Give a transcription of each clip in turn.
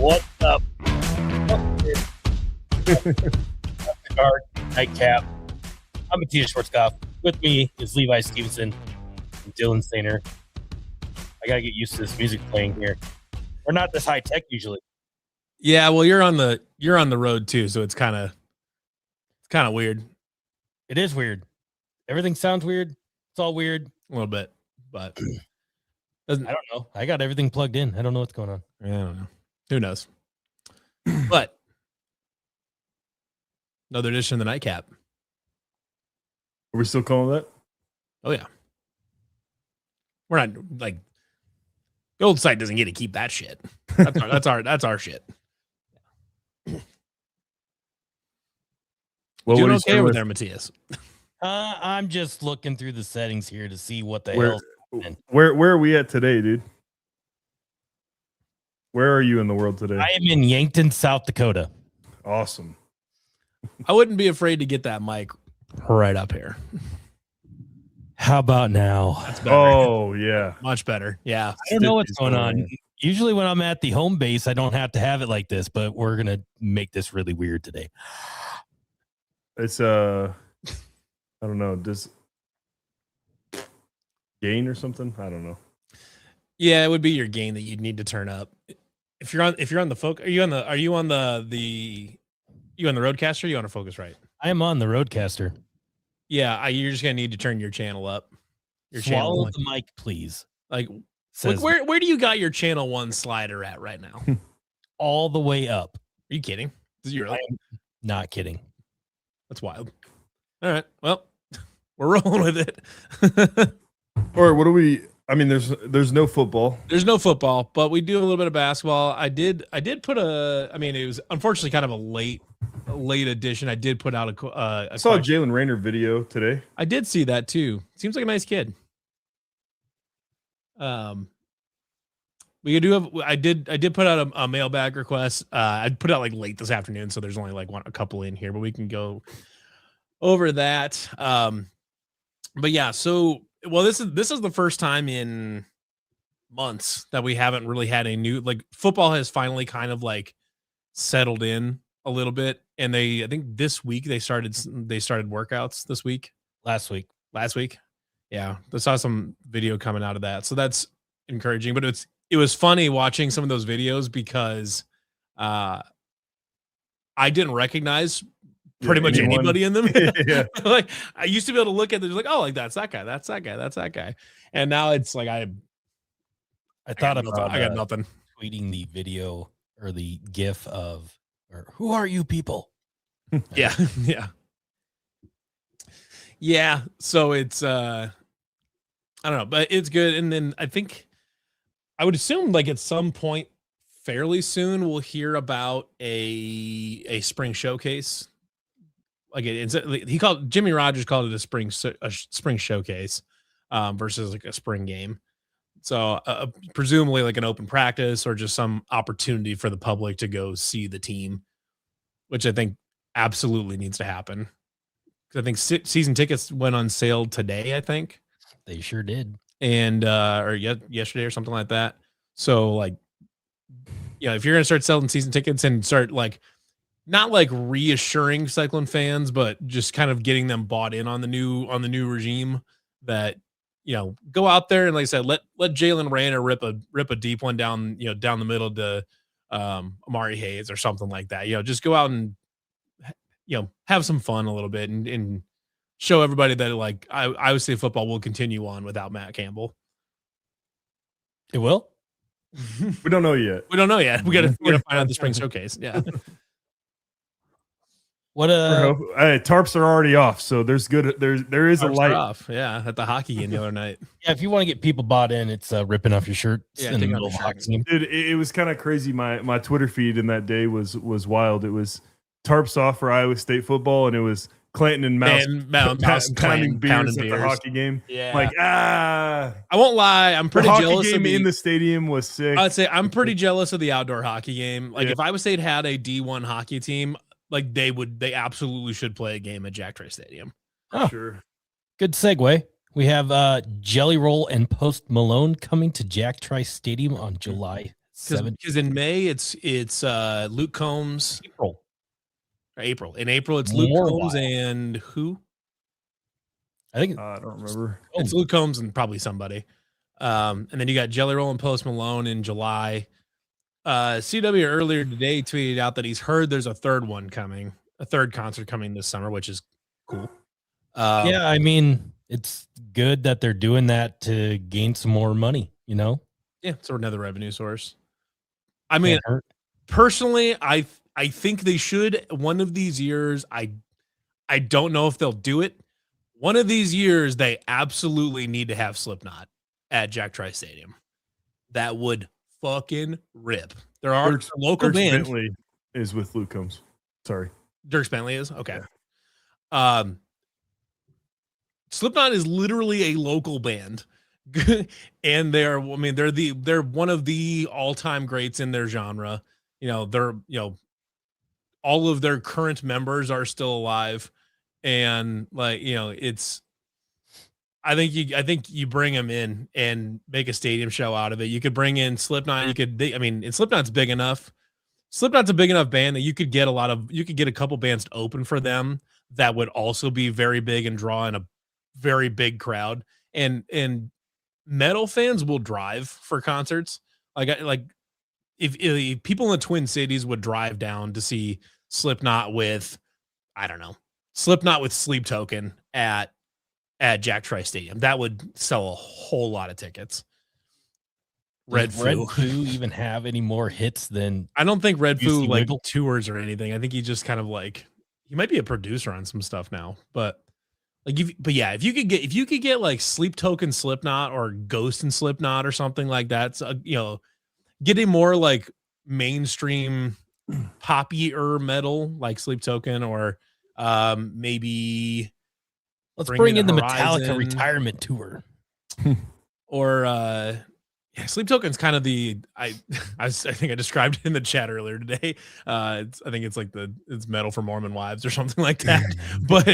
What's up? The Guard Nightcap. I'm Matthias. With me is Levi Stevenson and Dylan Sainer. I gotta get used to this music playing here. We're not this high tech usually. Yeah, well, you're on the road too, so it's kind of weird. It is weird. Everything sounds weird. It's all weird A little bit, but I don't know. I got everything plugged in. I don't know what's going on. I don't know. Who knows? But another edition of the Nightcap. Are we still calling that? Oh yeah. We're not like the old site doesn't get to keep that shit. That's our shit. Well, Doing what okay over there, Matthias? I'm just looking through the settings here to see what the hell. Where are we at today, dude? Where are you in the world today? I am in Yankton, South Dakota. Awesome. I wouldn't be afraid to get that mic right up here. How about now? That's better. Oh, yeah. Much better. Yeah. I don't know what's going on. Usually when I'm at the home base, I don't have to have it like this, but we're going to make this really weird today. It's, I don't know, does gain or something? I don't know. Yeah, it would be your gain that you'd need to turn up. If you're on the Focus, are you on the Roadcaster? Or are you on a Focusrite? I am on the Roadcaster. Yeah, you're just gonna need to turn your channel up. Your Swallow channel, the mic, please. like Says where do you got your channel 1 slider at right now? Are all the way up. you kidding? You're I am not kidding. That's wild. All right, well, we're rolling with it. Or what do we? I mean, there's no football. There's no football, but we do a little bit of basketball. I did put I mean, it was unfortunately kind of a late edition. I did put out I saw a Jalen Rayner video today. I did see that too. Seems like a nice kid. We do have. I did put out a mailbag request. I put out like late this afternoon, so there's only like a couple in here, but we can go over that. But yeah, so well, this is the first time in months that we haven't really had a new, like, football has finally kind of like settled in a little bit, and I think this week they started workouts this week. Last week. Yeah, I saw some video coming out of that, so that's encouraging. But it was funny watching some of those videos because I didn't recognize pretty much anybody in them. Yeah. Like, I used to be able to look at them like, oh, like that's that guy, and now it's like I thought about I got nothing. tweeting the video or the GIF of, or who are you people? Yeah. So it's I don't know, but it's good. And then I would assume like at some point fairly soon we'll hear about a spring showcase. Like Jimmy Rogers called it a spring showcase versus like a spring game. So presumably like an open practice or just some opportunity for the public to go see the team, which I think absolutely needs to happen. I think season tickets went on sale today, I think. They sure did. And or yesterday or something like that. So like, yeah, if you're gonna start selling season tickets and start like not like reassuring Cyclone fans, but just kind of getting them bought in on the new regime, that, you know, go out there and, like I said, let Jalen Rayner rip a deep one down the middle to Amari Hayes or something like that. You know, just go out and have some fun a little bit and show everybody that, like, I would say football will continue on without Matt Campbell. It will? We don't know yet. We gotta find out the spring showcase. Yeah. What tarps are already off, so there is a light off. Yeah, at the hockey game the other night. Yeah, if you want to get people bought in, it's ripping off your shirt in the middle of hockey game. Dude, it was kind of crazy. My Twitter feed in that day was wild. It was tarps off for Iowa State football, and it was Clanton and Mouse pounding beers at the hockey game. Yeah, like I won't lie, I'm pretty jealous. The hockey game in the stadium was sick. I'd say I'm pretty jealous of the outdoor hockey game. Like, if Iowa State had a D1 hockey team, like, they absolutely should play a game at Jack Trice Stadium. Oh, sure. Good segue. We have Jelly Roll and Post Malone coming to Jack Trice Stadium on July Because in May it's Luke Combs. April. In April it's Luke Combs and who? I think I don't remember. It's Luke Combs and probably somebody. And then you got Jelly Roll and Post Malone in July. CW earlier today tweeted out that he's heard there's a third concert coming this summer, which is cool. Yeah, I mean, it's good that they're doing that to gain some more money, you know? Yeah, it's another revenue source. I mean, personally, I think they should one of these years. I don't know if they'll do it. One of these years, they absolutely need to have Slipknot at Jack Trice Stadium. That would fucking rip. There are local bands. Bentley is with Luke Combs. Sorry. Dirk Bentley is? Okay. Yeah. Slipknot is literally a local band. And they're one of the all-time greats in their genre. All of their current members are still alive. And I think you bring them in and make a stadium show out of it. You could bring in Slipknot. And Slipknot's big enough. Slipknot's a big enough band that you could get a couple bands to open for them that would also be very big and draw in a very big crowd. And metal fans will drive for concerts. If people in the Twin Cities would drive down to see Slipknot with, I don't know, Sleep Token at Jack Trice Stadium, that would sell a whole lot of tickets. Red Foo even have any more hits than? I don't think Red Foo tours or anything. I think he just kind of he might be a producer on some stuff now, but if you could get like Sleep Token Slipknot or Ghost and Slipknot or something like that, so, getting more like mainstream poppy-er metal like Sleep Token or maybe let's bring in the Metallica retirement tour. Or Sleep Token's kind of I think I described it in the chat earlier today. I think it's it's metal for Mormon wives or something like that. But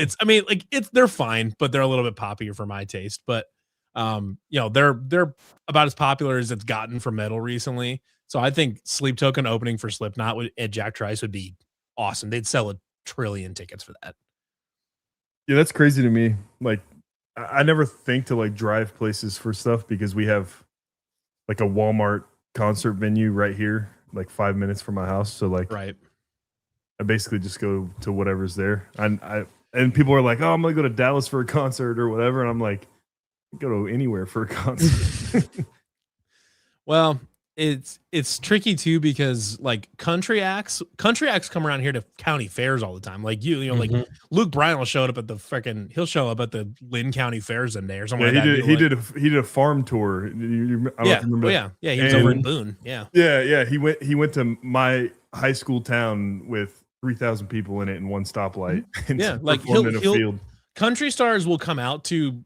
they're fine, but they're a little bit poppier for my taste. But they're about as popular as it's gotten for metal recently. So I think Sleep Token opening for Slipknot at Jack Trice would be awesome. They'd sell 1 trillion tickets for that. Yeah, that's crazy to me. I never think to drive places for stuff because we have a Walmart concert venue right here, 5 minutes from my house. So right. I basically just go to whatever's there. And people are like, oh, I'm going to go to Dallas for a concert or whatever. And I'm like, go to anywhere for a concert. Well, it's tricky too because country acts come around here to county fairs all the time. Luke Bryan will show up at he'll show up at the Lynn County Fairs in there or something. Yeah, he did a farm tour. I don't know if you remember. Yeah, he was over in Boone. Yeah. He went to my high school town with 3,000 people in it in one stoplight. And performed in a field. Country stars will come out to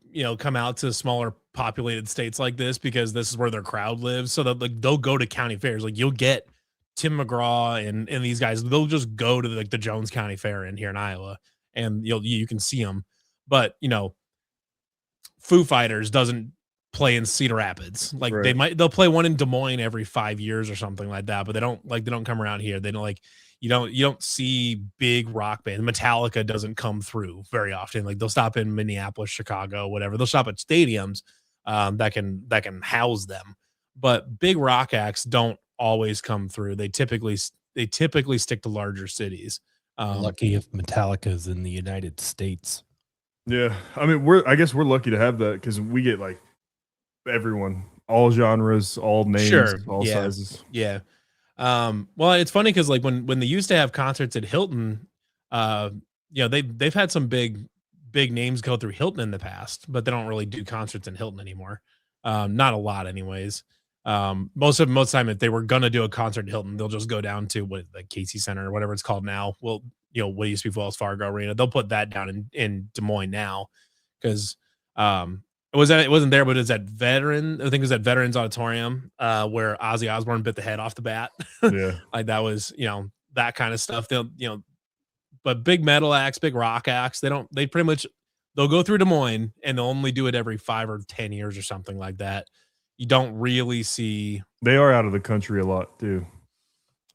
smaller populated states like this because this is where their crowd lives. So that they'll go to county fairs. You'll get Tim McGraw and these guys. They'll just go to the Jones County Fair in here in Iowa, and you can see them. But Foo Fighters doesn't play in Cedar Rapids. Right. They'll play one in Des Moines every 5 years or something like that. But they don't come around here. They don't you don't see big rock bands. Metallica doesn't come through very often. They'll stop in Minneapolis, Chicago, whatever. They'll stop at stadiums that can house them. But big rock acts don't always come through. They typically stick to larger cities. Lucky if Metallica's in the United States. Yeah, I guess we're lucky to have that because we get everyone, all genres, all names, all sizes. Yeah. Well, it's funny because when they used to have concerts at Hilton, they've had some big names go through Hilton in the past, but they don't really do concerts in Hilton anymore. Not a lot, anyways. Most of the time, if they were gonna do a concert at Hilton, they'll just go down to the Casey Center or whatever it's called now. Well, what used to be Wells Fargo Arena. They'll put that down in Des Moines now because it wasn't there, but it's at Veterans. I think it was at Veterans Auditorium where Ozzy Osbourne bit the head off the bat. Yeah, that was that kind of stuff. But big metal acts, big rock acts, they'll go through Des Moines and they'll only do it every 5 or 10 years or something like that. You don't really see. They are out of the country a lot too.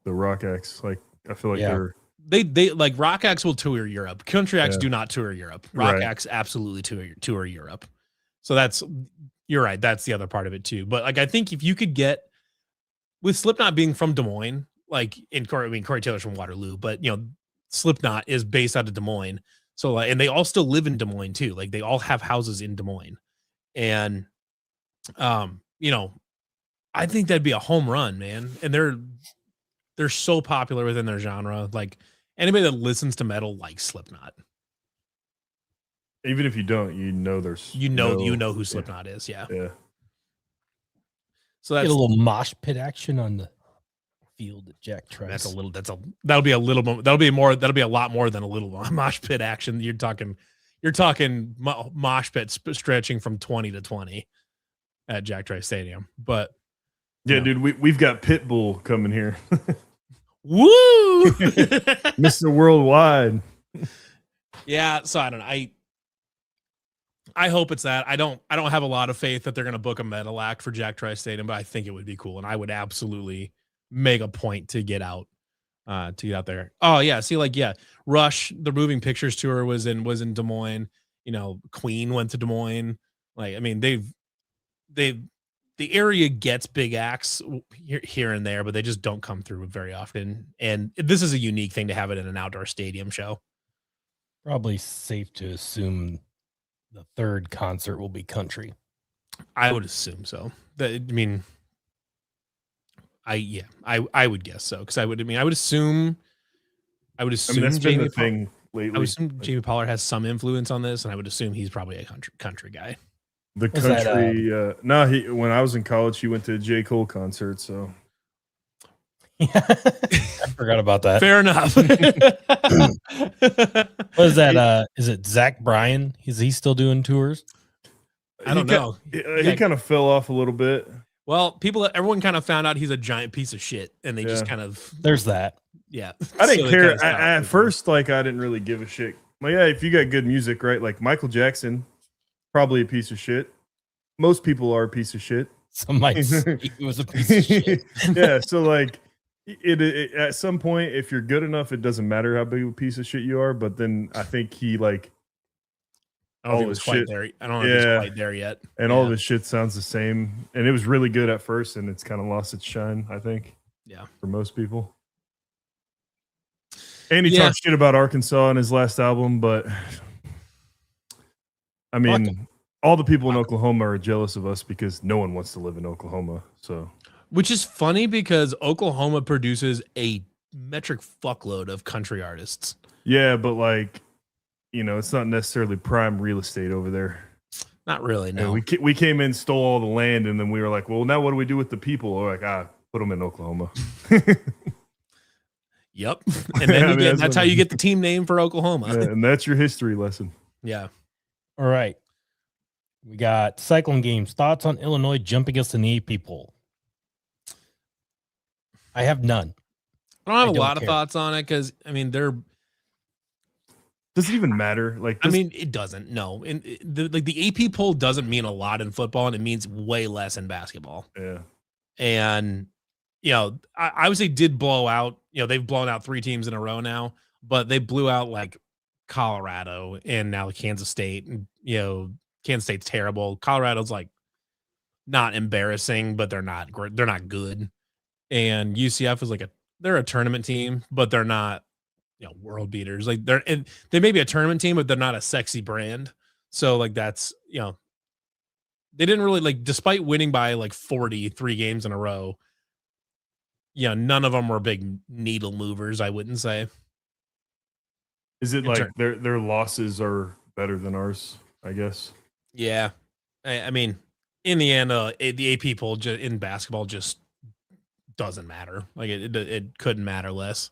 The rock acts, like I feel like they like rock acts will tour Europe. Country acts do not tour Europe. Rock Right. acts absolutely tour Europe. So you're right. That's the other part of it too. But like I think if you could get with Slipknot being from Des Moines, like Corey Taylor's from Waterloo, but Slipknot is based out of Des Moines. So like, and they all still live in Des Moines too. Like they all have houses in Des Moines. And I think that'd be a home run, man. And they're so popular within their genre. Like anybody that listens to metal likes Slipknot. Even if you don't, there's you know who Slipknot is. Yeah. Yeah. So that's get a little mosh pit action on the field at Jack Trice. That'll be a lot more than a little mosh pit action. You're talking mosh pit stretching from 20 to 20 at Jack Trice Stadium. But yeah, dude, we've got Pitbull coming here. Woo! Mr. Worldwide. Yeah, so I don't know. I hope it's that. I don't have a lot of faith that they're going to book a metal act for Jack Trice Stadium, but I think it would be cool, and I would absolutely make a point to get out there. Oh yeah, see, Rush, the Moving Pictures tour was in Des Moines. Queen went to Des Moines. Like, I mean, the area gets big acts here and there, but they just don't come through very often. And this is a unique thing to have it in an outdoor stadium show. Probably safe to assume the third concert will be country. I would assume so. I would guess so, because I would assume that's been the thing lately. I would assume Jamie Pollard has some influence on this, and I would assume he's probably a country guy. The country, when I was in college, he went to a J. Cole concert, so I forgot about that. Fair enough. What is that? Is it Zach Bryan? Is he still doing tours? I don't know. He kind of fell off a little bit. Well, everyone kind of found out he's a giant piece of shit, and they just kind of. There's that. Yeah, I didn't care at first. Like, I didn't really give a shit. Like, yeah, if you got good music, right? Like Michael Jackson, probably a piece of shit. Most people are a piece of shit. Some might say he was a piece of shit. Yeah, so like, it at some point, if you're good enough, it doesn't matter how big of a piece of shit you are. But then I think he like. I don't know if he was quite there. I don't know if he's quite there yet. And all of his shit sounds the same. And it was really good at first, and it's kind of lost its shine, I think. Yeah. For most people. And he talked shit about Arkansas in his last album, but I mean, all the people in Oklahoma are jealous of us because no one wants to live in Oklahoma. So, which is funny because Oklahoma produces a metric fuckload of country artists. Yeah, but like, it's not necessarily prime real estate over there. Not really, no. And we came in, stole all the land, and then we were like, well, now what do we do with the people? We're like, put them in Oklahoma. Yep. And then that's how you get the team name for Oklahoma. Yeah, and that's your history lesson. Yeah. All right. We got cycling games. Thoughts on Illinois jumping us in the AP poll? I have none. I don't have a lot of thoughts on it because, I mean, they're. Does it even matter? Like, it doesn't. No, and the AP poll doesn't mean a lot in football, and it means way less in basketball. Yeah, and I would say did blow out. They've blown out 3 teams in a row now, but they blew out like Colorado and now Kansas State. And Kansas State's terrible. Colorado's like not embarrassing, but they're not great. They're not good. And UCF is they're a tournament team, but they're not. World beaters. Like they may be a tournament team, but they're not a sexy brand. So like that's they didn't really despite winning by 43 games in a row. None of them were big needle movers. I wouldn't say. Is it their losses are better than ours? I guess. Yeah, I mean, in the end, the AP poll in basketball just doesn't matter. Like it couldn't matter less.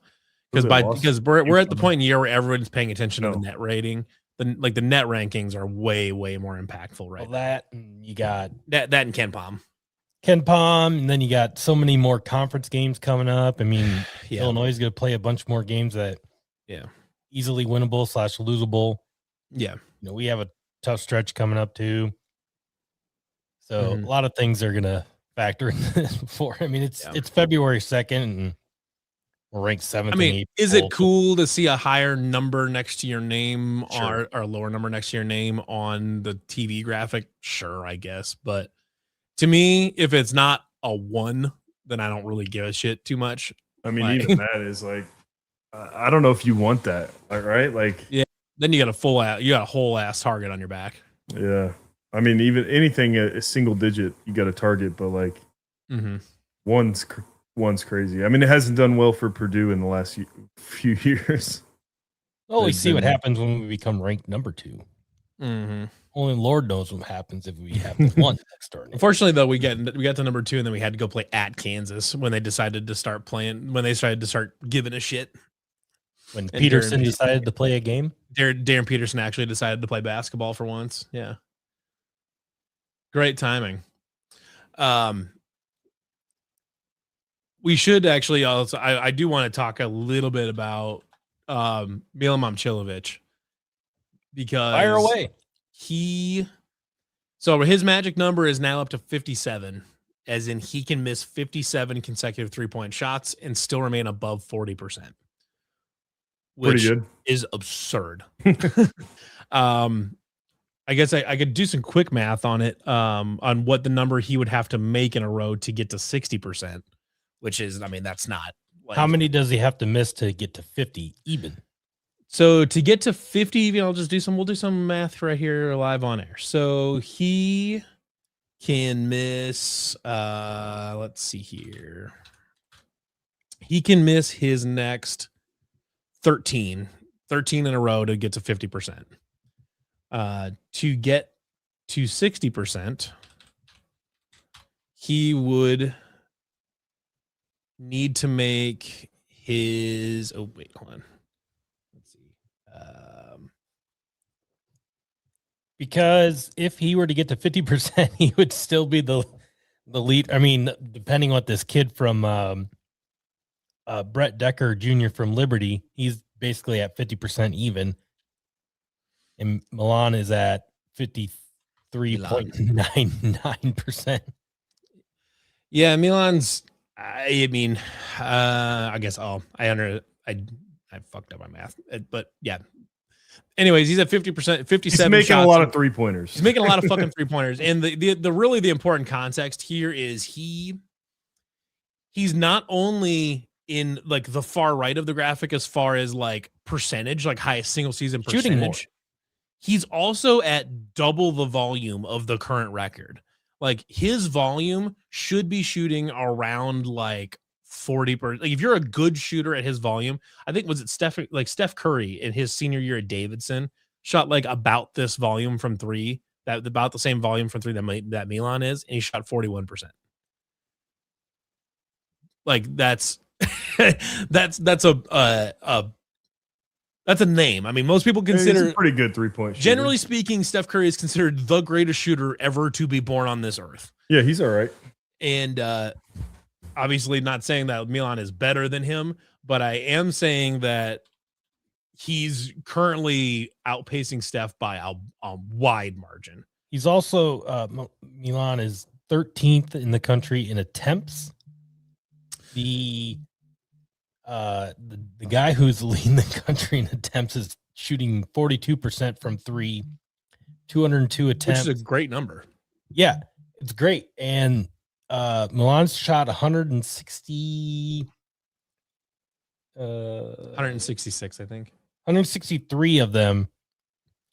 Because we're at the point in the year where everyone's paying attention to the net rating. The net rankings are way more impactful, right? Well, that you got that and Ken Pom, and then you got so many more conference games coming up. I mean, Illinois is going to play a bunch more games that easily winnable / losable. Yeah, we have a tough stretch coming up too. So a lot of things are gonna factor in this before. I mean, it's February 2nd, and we're ranked 7th. I mean, is it cool to see a higher number next to your name or a lower number next to your name on the TV graphic? Sure, I guess. But to me, if it's not a 1, then I don't really give a shit too much. I mean, even that is like, I don't know if you want that, right? Like, yeah. Then you got a whole ass target on your back. Yeah. I mean, even anything a single digit, you got a target, but like one's crazy. I mean, it hasn't done well for Purdue in the last few years. Well, we see what happens when we become ranked number 2. Only Lord knows what happens if we have the 1 next turn. Unfortunately, though, we got to number 2, and then we had to go play at Kansas when they decided to start giving a shit. When Peterson decided to play a game? Darren Peterson actually decided to play basketball for once. Yeah. Great timing. We should actually also, I do want to talk a little bit about Milan Momcilovic, because fire away. So his magic number is now up to 57, as in he can miss 57 consecutive 3-point shots and still remain above 40%. Which pretty good. Is absurd. I guess I could do some quick math on it, on what the number he would have to make in a row to get to 60%, which is, I mean, that's not like, how many does he have to miss to get to 50 even? So to get to 50, we'll do some math right here live on air. So he can miss, let's see here. He can miss his next 13 in a row to get to 50%. To get to 60%, he would need to make his, hold on. Let's see. Because if he were to get to 50%, he would still be the lead. I mean, depending on what this kid from Brett Decker Jr. from Liberty, he's basically at 50% even. And Milan is at 53.99%. Yeah, Milan's, I mean, I guess, I fucked up my math, but yeah. Anyways, he's at 50%, 57. He's making a lot of 3-pointers. He's making a lot of fucking 3-pointers. And the really the important context here is he's not only in like the far right of the graphic as far as like percentage, like highest single season percentage. Shooting more. He's also at double the volume of the current record. Like his volume should be shooting around like 40%. Like if you're a good shooter at his volume, I think was it Steph Curry in his senior year at Davidson shot like about this volume from 3, that about the same volume from 3 that Milan is, and he shot 41%. Like that's that's a name. I mean, most people consider he's a pretty good 3-point shooter. Generally speaking, Steph Curry is considered the greatest shooter ever to be born on this earth. Yeah, he's all right. And obviously not saying that Milan is better than him, but I am saying that he's currently outpacing Steph by a wide margin. He's also, Milan is 13th in the country in attempts. The guy who's leading the country in attempts is shooting 42% from 3, 202 attempts. Which is a great number. Yeah, it's great. And Milan's shot 160 166, I think. 163 of them.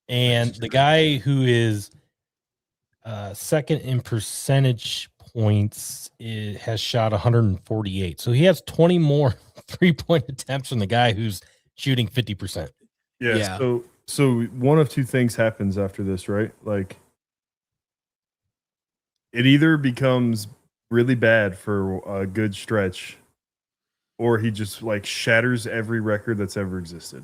And the guy who is second in percentage points has shot 148. So he has 20 more 3-point attempts than the guy who's shooting 50%. Yeah. So one of two things happens after this, right? Like it either becomes really bad for a good stretch, or he just like shatters every record that's ever existed.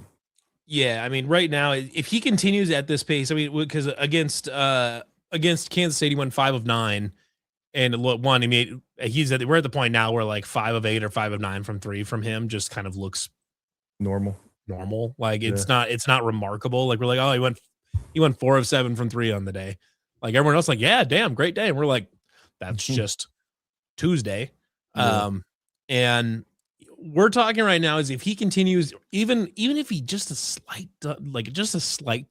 Yeah, I mean, right now, if he continues at this pace, I mean, because against Kansas State, he went 5 of 9, and one, I mean, we're at the point now where like 5 of 8 or 5 of 9 from 3 from him just kind of looks normal. Like it's not remarkable. Like we're like, oh, he went 4 of 7 from 3 on the day, Like everyone else, like, yeah, damn, great day. And we're like, that's just Tuesday. Yeah. And we're talking right now is if he continues, even if he just a slight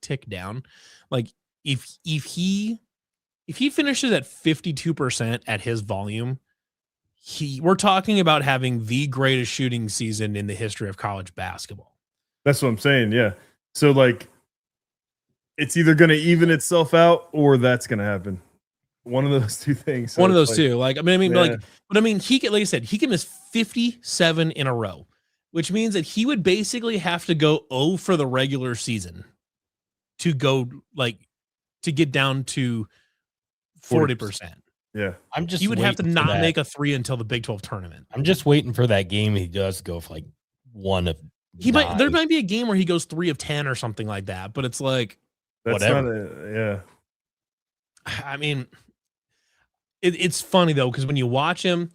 tick down, like if he finishes at 52% at his volume, we're talking about having the greatest shooting season in the history of college basketball. That's what I'm saying. Yeah. So like, it's either going to even itself out or that's going to happen. One of those two things. So One of those like, two. Like, he can, like I said, he can miss 57 in a row, which means that he would basically have to go 0 for the regular season to go to get down to 40%. Yeah. He would have to not make a 3 until the Big 12 tournament. I'm just waiting for that game he does go for like 1 of 9. There might be a game where he goes 3 of 10 or something like that, but it's like That's whatever. I mean, it's funny though, because when you watch him,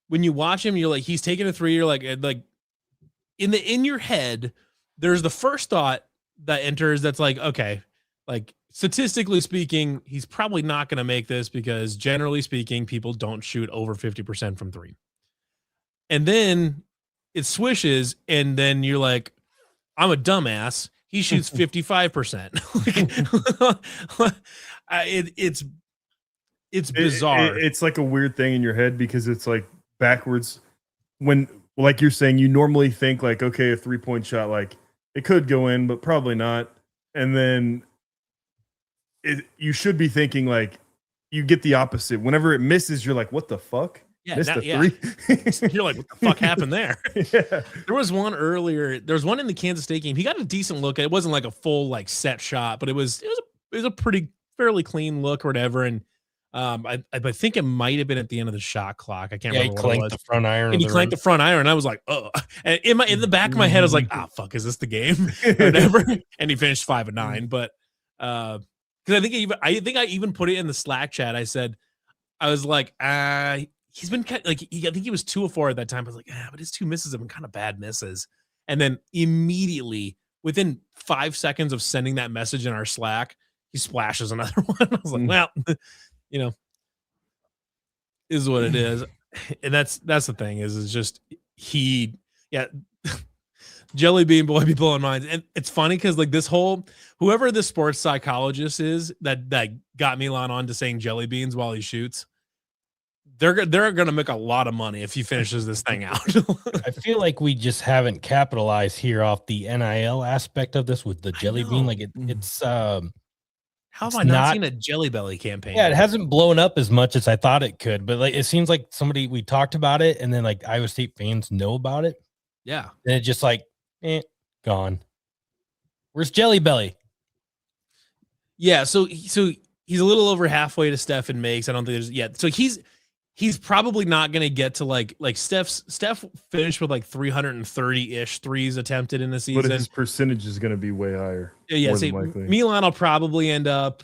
you're like, he's taking a 3, you're like in your head, there's the first thought that enters that's like, okay, like statistically speaking, he's probably not going to make this because generally speaking, people don't shoot over 50% from 3. And then it swishes, and then you're like, I'm a dumbass. He shoots 55%. It's bizarre. It's like a weird thing in your head because it's like backwards. When, like you're saying, you normally think like, okay, a 3-point shot, like it could go in, but probably not. And then you should be thinking like you get the opposite. Whenever it misses, you're like, what the fuck? Yeah, Missed a 3? You're like, what the fuck happened there? Yeah. There was one earlier. There was one in the Kansas State game. He got a decent look. It wasn't like a full like set shot, but it was a pretty fairly clean look or whatever. And I think it might have been at the end of the shot clock. I can't remember. He clanked the front iron. And he clanked the front iron. And I was like, oh. And in the back of my head, I was like, fuck, is this the game? Whatever. And he finished 5 of 9. But because I think I even put it in the Slack chat. I said, I was like, he's been kind of, like, I think he was 2 of 4 at that time. I was like, but his 2 misses have been kind of bad misses. And then immediately, within 5 seconds of sending that message in our Slack, he splashes another one. I was like, well, is what it is. And that's the thing is just Jelly Bean Boy be blowing minds. And it's funny because like this whole, whoever the sports psychologist is that got Milan on to saying jelly beans while he shoots, they're going to make a lot of money if he finishes this thing out. I feel like we just haven't capitalized here off the NIL aspect of this with the jelly bean. Like it's how have I not seen a Jelly Belly campaign? Yeah, it hasn't blown up as much as I thought it could, but like it seems like we talked about it, and then like Iowa State fans know about it. Yeah, and it just like gone. Where's Jelly Belly? Yeah, so he's a little over halfway to Steph and makes. I don't think there's yet. So he's probably not going to get to like Steph finished with like 330-ish threes attempted in the season. But his percentage is going to be way higher. Yeah. See, Milan will probably end up,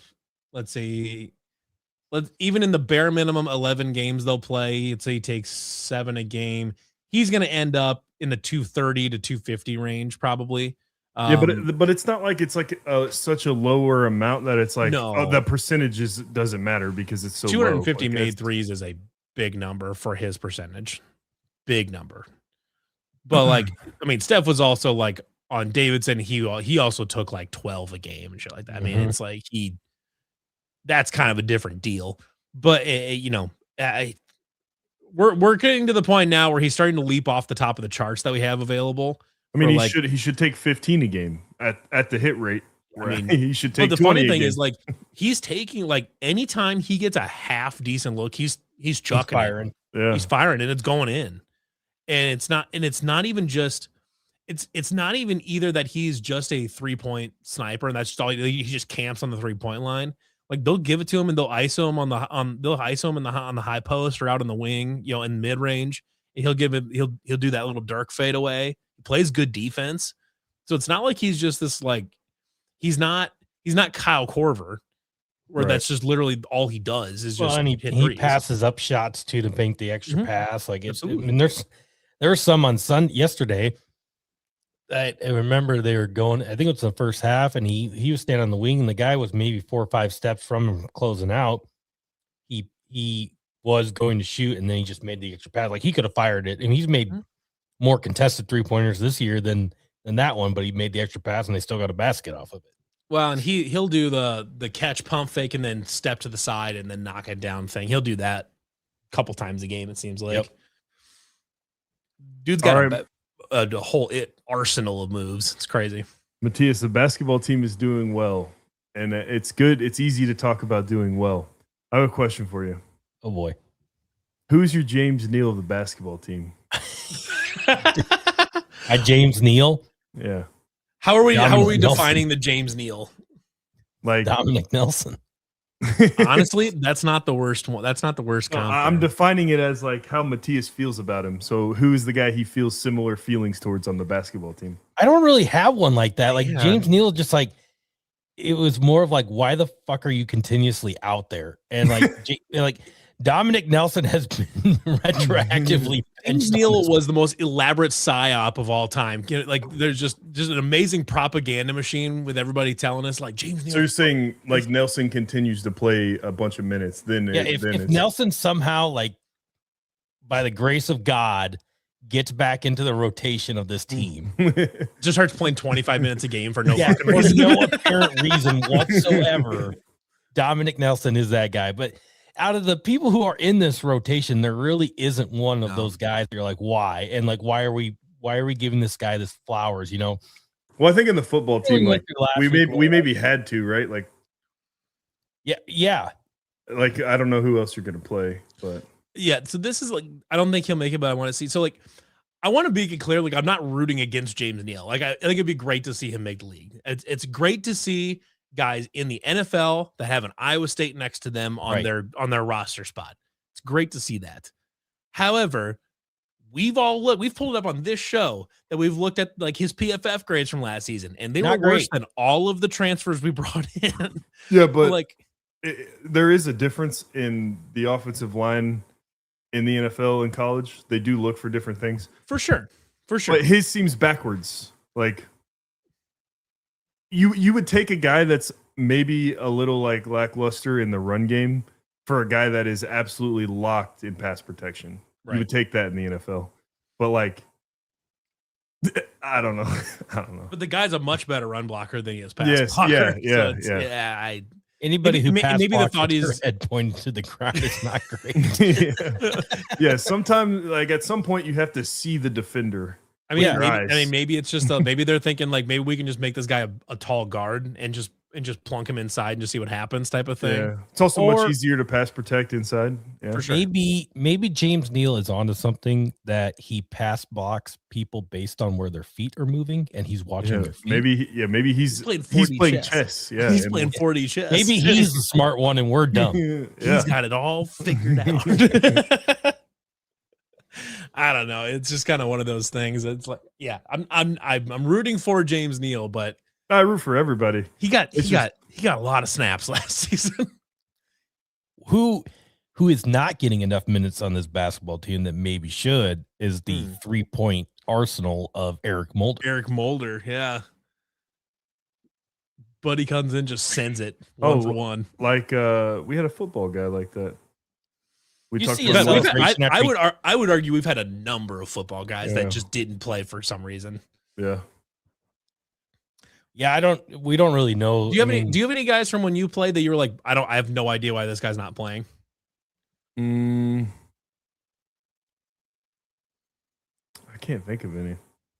even in the bare minimum 11 games they'll play, let's say he takes 7 a game. He's going to end up in the 230 to 250 range probably. Yeah, but it's not like it's like such a lower amount that it's like the percentage doesn't matter because it's so 250 low. made threes is a big number for his percentage. Big number. But like, I mean, Steph was also like on Davidson. He also took like 12 a game and shit like that. I mean, it's like that's kind of a different deal. But we're getting to the point now where he's starting to leap off the top of the charts that we have available. I mean, he should take 15 a game at the hit rate. I mean, he should take. But the funny thing is, like, he's taking like anytime he gets a half decent look, he's chucking, firing. Yeah. He's firing, and it's going in. And it's not even just. It's not even either that he's just a 3-point sniper and that's just all he just camps on the 3-point line. Like they'll give it to him and they'll ISO him on the high post or out in the wing, in mid range. And he'll do that little Dirk fade away. He plays good defense, so it's not like he's just this like he's not Kyle Korver, where that's just literally all he does is just. And he passes up shots too to make the extra pass. Like there were some on yesterday. I remember they were going. I think it was the first half, and he was standing on the wing, and the guy was maybe 4 or 5 steps from him closing out. He was going to shoot, and then he just made the extra pass. Like he could have fired it, and he's made more contested 3-pointers this year than that one, but he made the extra pass, and they still got a basket off of it. Well, and he'll do the catch, pump fake, and then step to the side and then knock it down thing. He'll do that a couple times a game. It seems like. Yep. Dude's got a whole arsenal of moves. It's crazy. Matthias, the basketball team is doing well, and it's good. It's easy to talk about doing well. I have a question for you. Oh boy, who's your James Neal of the basketball team? James Neal. Yeah. How are we defining the James Neal? Like Dominic Nelson. Honestly, that's not the worst one. That's not the worst comp. I'm defining it as like how Matthias feels about him. So who is the guy he feels similar feelings towards on the basketball team? I don't really have one like that. Like James Neal, just like it was more of like, why the fuck are you continuously out there? And like like Dominic Nelson has been retroactively. James Neal was the most elaborate psyop of all time. Like there's just an amazing propaganda machine with everybody telling us like James Neal. So you're saying like Nelson continues to play a bunch of minutes, then if Nelson somehow, like by the grace of God, gets back into the rotation of this team, just starts playing 25 minutes a game for no fucking reason. No apparent reason whatsoever. Dominic Nelson is that guy, but out of the people who are in this rotation, there really isn't one of those guys. You're like, why? And like, why are we giving this guy this flowers? You know? Well, I think in the football team, like we maybe had to, right? Like, yeah. Like I don't know who else you're gonna play, but yeah. So this is like, I don't think he'll make it, but I want to see. So like, I want to make it clear, like I'm not rooting against James Neal. Like I think it'd be great to see him make the league. It's great to see guys in the NFL that have an Iowa State next to them on their roster spot. It's great to see that. However, we've pulled it up on this show that we've looked at like his PFF grades from last season, and they were worse than all of the transfers we brought in. Yeah, but like there is a difference in the offensive line in the NFL and college. They do look for different things. For sure. But his seems backwards. Like you would take a guy that's maybe a little like lackluster in the run game for a guy that is absolutely locked in pass protection. Right. You would take that in the NFL. But like I don't know. But the guy's a much better run blocker than he is pass blocker. Yeah. Anybody who maybe the thought is head pointed to the ground is not great. Yeah, sometimes like at some point you have to see the defender. I mean, maybe it's just maybe they're thinking like maybe we can just make this guy a tall guard and just plunk him inside and just see what happens type of thing. Yeah. It's also much easier to pass protect inside. Yeah. For sure. Maybe James Neal is onto something that he pass blocks people based on where their feet are moving and he's watching their feet. Maybe he's playing chess. Yeah. He's playing 4D chess. Maybe he's the smart one and we're dumb. He's got it all figured out. I don't know. It's just kind of one of those things. It's like, yeah, I'm rooting for James Neal, but I root for everybody. He got a lot of snaps last season. Who is not getting enough minutes on this basketball team that maybe should is the 3-point arsenal of Eric Mulder. Yeah. Buddy comes in, just sends it one for one. Like we had a football guy like that. I would argue we've had a number of football guys that just didn't play for some reason. Yeah. Yeah, we don't really know. Do you have any guys from when you played that you were like, I have no idea why this guy's not playing? I can't think of any.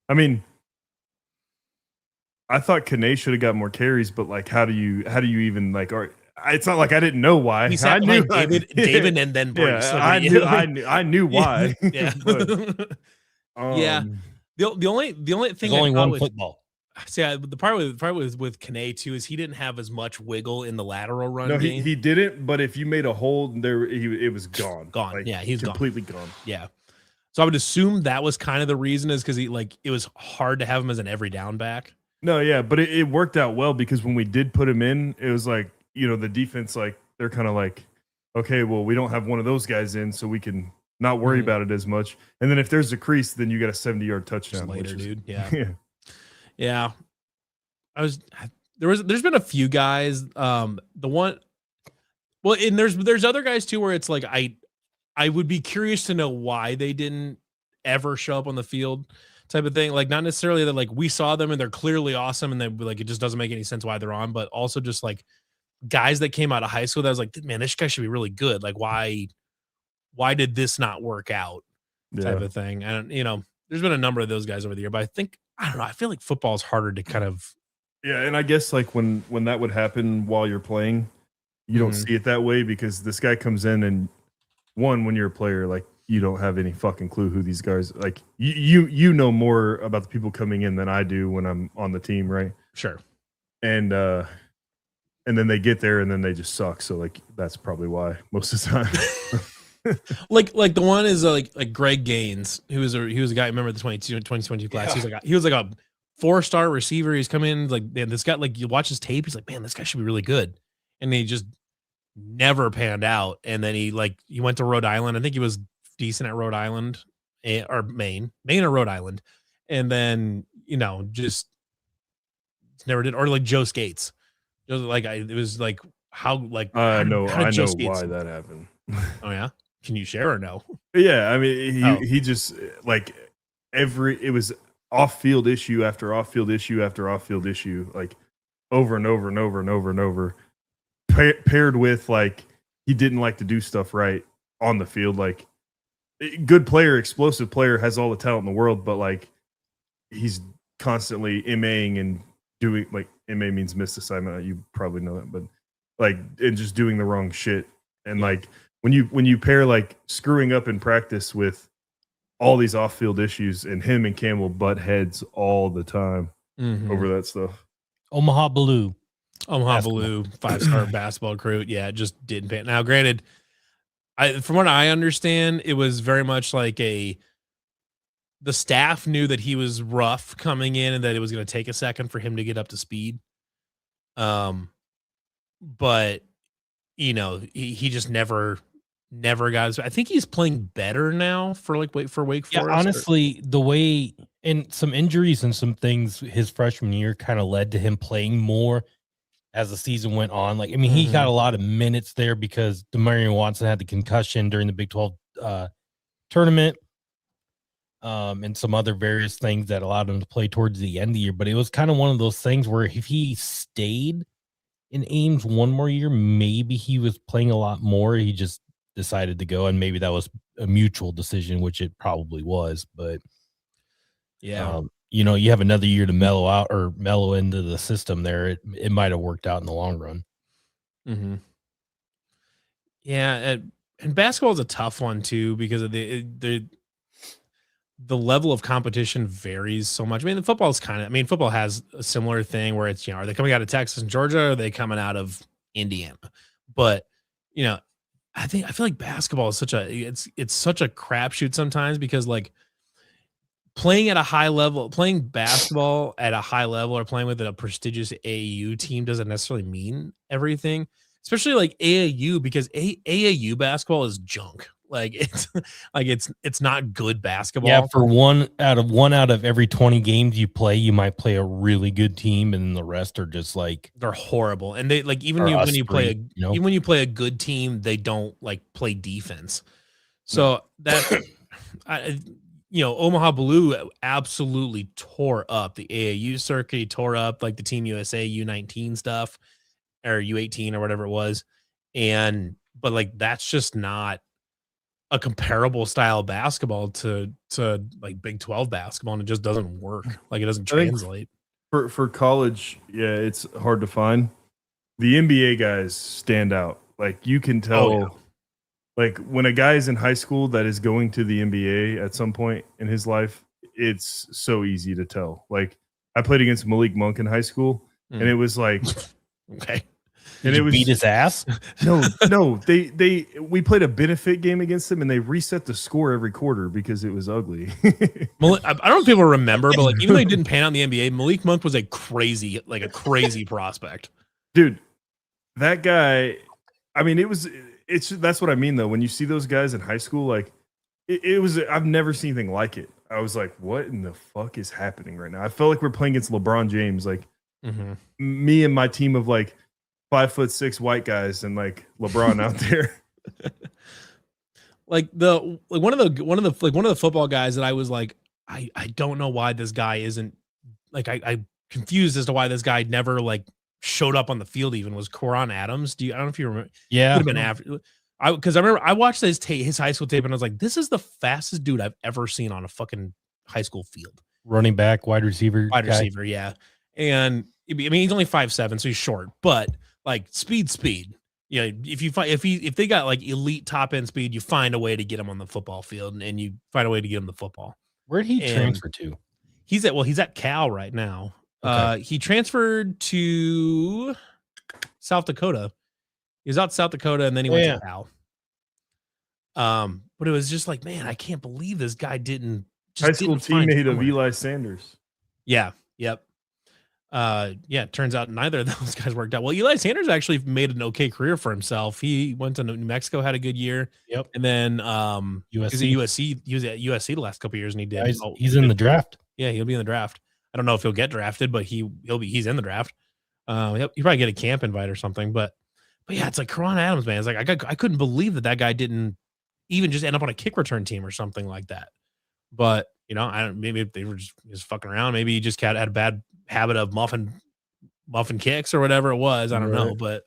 I mean, I thought Kane should have got more carries, but like how do you even like it's not like I didn't know why. I knew David and then Bruce. Yeah, I knew why. Yeah. But, yeah. The only thing there's only one football. See, the part with Kane too is he didn't have as much wiggle in the lateral run. No, game. he didn't. But if you made a hold there, it was gone. Like, yeah, he's completely gone. Yeah. So I would assume that was kind of the reason is because it was hard to have him as an every down back. No, yeah, but it worked out well because when we did put him in, it was like the defense like they're kind of like, okay, well we don't have one of those guys in, so we can not worry about it as much. And then if there's a crease, then you got a 70-yard touchdown later, dude. Yeah. Yeah. There's been a few guys. The one, well, and there's other guys too where it's like I would be curious to know why they didn't ever show up on the field type of thing. Like not necessarily that like we saw them and they're clearly awesome and then like it just doesn't make any sense why they're on, but also just like guys that came out of high school that was like, man, this guy should be really good. Like why did this not work out type Yeah. of thing? And there's been a number of those guys over the year, but I don't know. I feel like football is harder to kind of. Yeah, and I guess like when that would happen while you're playing, you don't Mhm. see it that way because this guy comes in and when you're a player, like you don't have any fucking clue who these guys like you know more about the people coming in than I do when I'm on the team, right? Sure. And then they get there and then they just suck. So like that's probably why most of the time. like the one is like Greg Gaines, he was a guy. Remember the 2022 class? Yeah. He was like a 4-star receiver. He's come in like, man, this guy, like you watch his tape, he's like, man, this guy should be really good, and he just never panned out. And then he went to Rhode Island. I think he was decent at Rhode Island or Maine or Rhode Island, and then just never did. Or like Joe Skates, it was like how I know Joe Skates, why that happened. oh yeah, can you share or no? Yeah, I mean Oh. he just like it was off-field issue after off-field issue after off-field issue, like over and over and over and over and over, paired with like he didn't like to do stuff right on the field. Like good player, explosive player, has all the talent in the world, but like he's constantly MAing and doing like MA means missed assignment. You probably know that, but like and just doing the wrong shit. And like when you pair like screwing up in practice with all these off-field issues, and him and Campbell butt heads all the time over that stuff. Omaha Blue, 5-star basketball recruit. Yeah, it just didn't pay. Now, granted, from what I understand, it was very much like the staff knew that he was rough coming in and that it was going to take a second for him to get up to speed. But he just never got. I think he's playing better now for Wake Forest. Yeah, honestly, the way and some injuries and some things his freshman year kind of led to him playing more as the season went on. Like, I mean, he got a lot of minutes there because Demarion Watson had the concussion during the Big 12 tournament, and some other various things that allowed him to play towards the end of the year. But it was kind of one of those things where if he stayed in Ames one more year, maybe he was playing a lot more. He just decided to go, and maybe that was a mutual decision, which it probably was. But yeah, you have another year to mellow out or mellow into the system there. It might have worked out in the long run. Mm-hmm. Yeah, and basketball is a tough one too because of the level of competition varies so much. I mean, football has a similar thing where it's, are they coming out of Texas and Georgia, or are they coming out of Indiana? But, I feel like basketball is it's such a crapshoot sometimes because like playing basketball at a high level or playing with a prestigious AAU team doesn't necessarily mean everything, especially like AAU, because AAU basketball is junk. Like it's not good basketball. Yeah, for one out of every 20 games you play, you might play a really good team, and the rest are just like they're horrible. And they like when you play a good team, they don't like play defense. So that Omaha Blue absolutely tore up the AAU circuit. He tore up like the Team USA U19 stuff or U18 or whatever it was. But like that's just not a comparable style of basketball to like Big 12 basketball, and it just doesn't work. Like it doesn't translate. For college, yeah, it's hard to find. The NBA guys stand out. Like you can tell, like when a guy is in high school that is going to the NBA at some point in his life, it's so easy to tell. Like I played against Malik Monk in high school, and it was like, okay. And it was beat his ass. No, we played a benefit game against them, and they reset the score every quarter because it was ugly. I don't know if people remember, but like even though he didn't pan out in the NBA, Malik Monk was a crazy prospect. Dude, that guy. I mean, that's what I mean though. When you see those guys in high school, like it was. I've never seen anything like it. I was like, what in the fuck is happening right now? I felt like we're playing against LeBron James. Like me and my team of like 5'6" white guys and like LeBron out there. Like one of the football guys that I was like, I don't know why this guy isn't like I confused as to why this guy never like showed up on the field even was Koron Adams. I don't know if you remember. Yeah. Could have been after because I remember I watched his high school tape and I was like, this is the fastest dude I've ever seen on a fucking high school field. Running back, wide receiver. Yeah. And I mean he's only 5'7", so he's short, but like speed. Yeah, if they got like elite top end speed, you find a way to get him on the football field, and you find a way to get him the football. Where'd he transfer to? He's at Cal right now. Okay. He transferred to South Dakota. He was out South Dakota, and then he went to Cal. But it was just like, man, I can't believe this guy didn't. High school teammate of Eli Sanders. Yeah. Yep. Turns out neither of those guys worked out. Well, Eli Sanders actually made an okay career for himself. He went to New Mexico, had a good year. Yep. And then USC. He was at USC the last couple of years, and he did. He's in the draft. Yeah, he'll be in the draft. I don't know if he'll get drafted, but he's in the draft. He'll probably get a camp invite or something. But yeah, it's like Koron Adams, man. It's like I couldn't believe that guy didn't even just end up on a kick return team or something like that. But maybe they were just fucking around. Maybe he just had a bad habit of muffin kicks or whatever it was. I don't know, but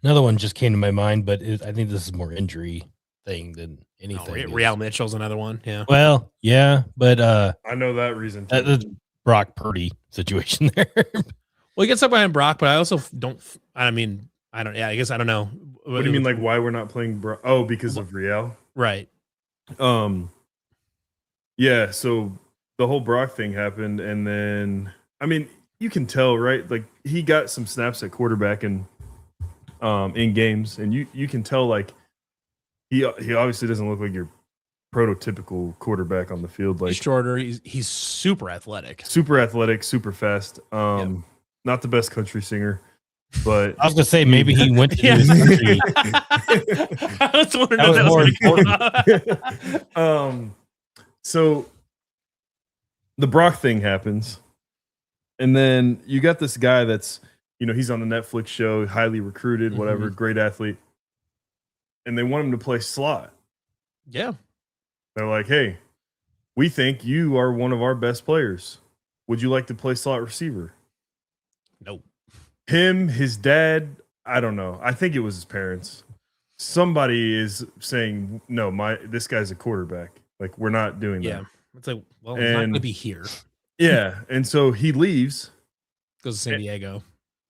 another one just came to my mind, but I think this is more injury thing than anything. Real Mitchell's another one. Yeah. Well, yeah, but I know that reason. That's Brock Purdy situation there. Well, he gets up behind Brock, but I also don't. I mean, I don't. Yeah, I guess I don't know. What do you mean, like why we're not playing Brock? Oh, because of Real, right? Yeah. So the whole Brock thing happened, and then I mean, you can tell, right? Like he got some snaps at quarterback in games, and you can tell like he obviously doesn't look like your prototypical quarterback on the field. Like he's shorter, he's super athletic, super fast. Not the best country singer, but I was gonna say maybe he went to his country. That was more important. So the Brock thing happens. And then you got this guy that's, he's on the Netflix show, highly recruited, whatever, great athlete. And they want him to play slot. Yeah. They're like, hey, we think you are one of our best players. Would you like to play slot receiver? Nope. Him, his dad, I don't know. I think it was his parents. Somebody is saying, no, this guy's a quarterback. Like, we're not doing that. Yeah. It's like, well, he's not going to be here. Yeah, and so he leaves, goes to San Diego,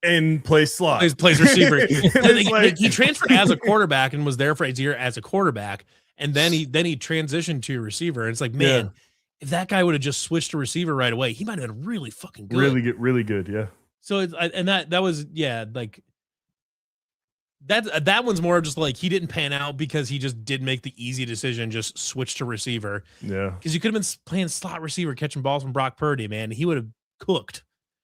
and plays slot. Plays receiver. He transferred as a quarterback and was there for a year as a quarterback, and then he transitioned to a receiver. And it's like, man, if that guy would have just switched to receiver right away, he might have been really fucking good. Really good, yeah. So that was like that one's more of just like he didn't pan out because he just did make the easy decision, just switch to receiver. Yeah, because you could have been playing slot receiver, catching balls from Brock Purdy, man. He would have cooked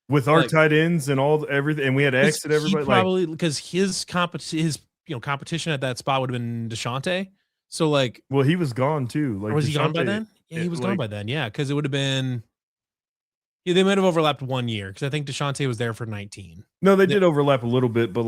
with our tight ends and everything, and we had to exit everybody. Probably because his competition at that spot would have been DeShante. So well, he was gone too. Like, or was he gone by then? Yeah, he was gone by then. Yeah, because it would have been. Yeah, they might have overlapped 1 year because I think DeShante was there for 19. No, they did overlap a little bit, but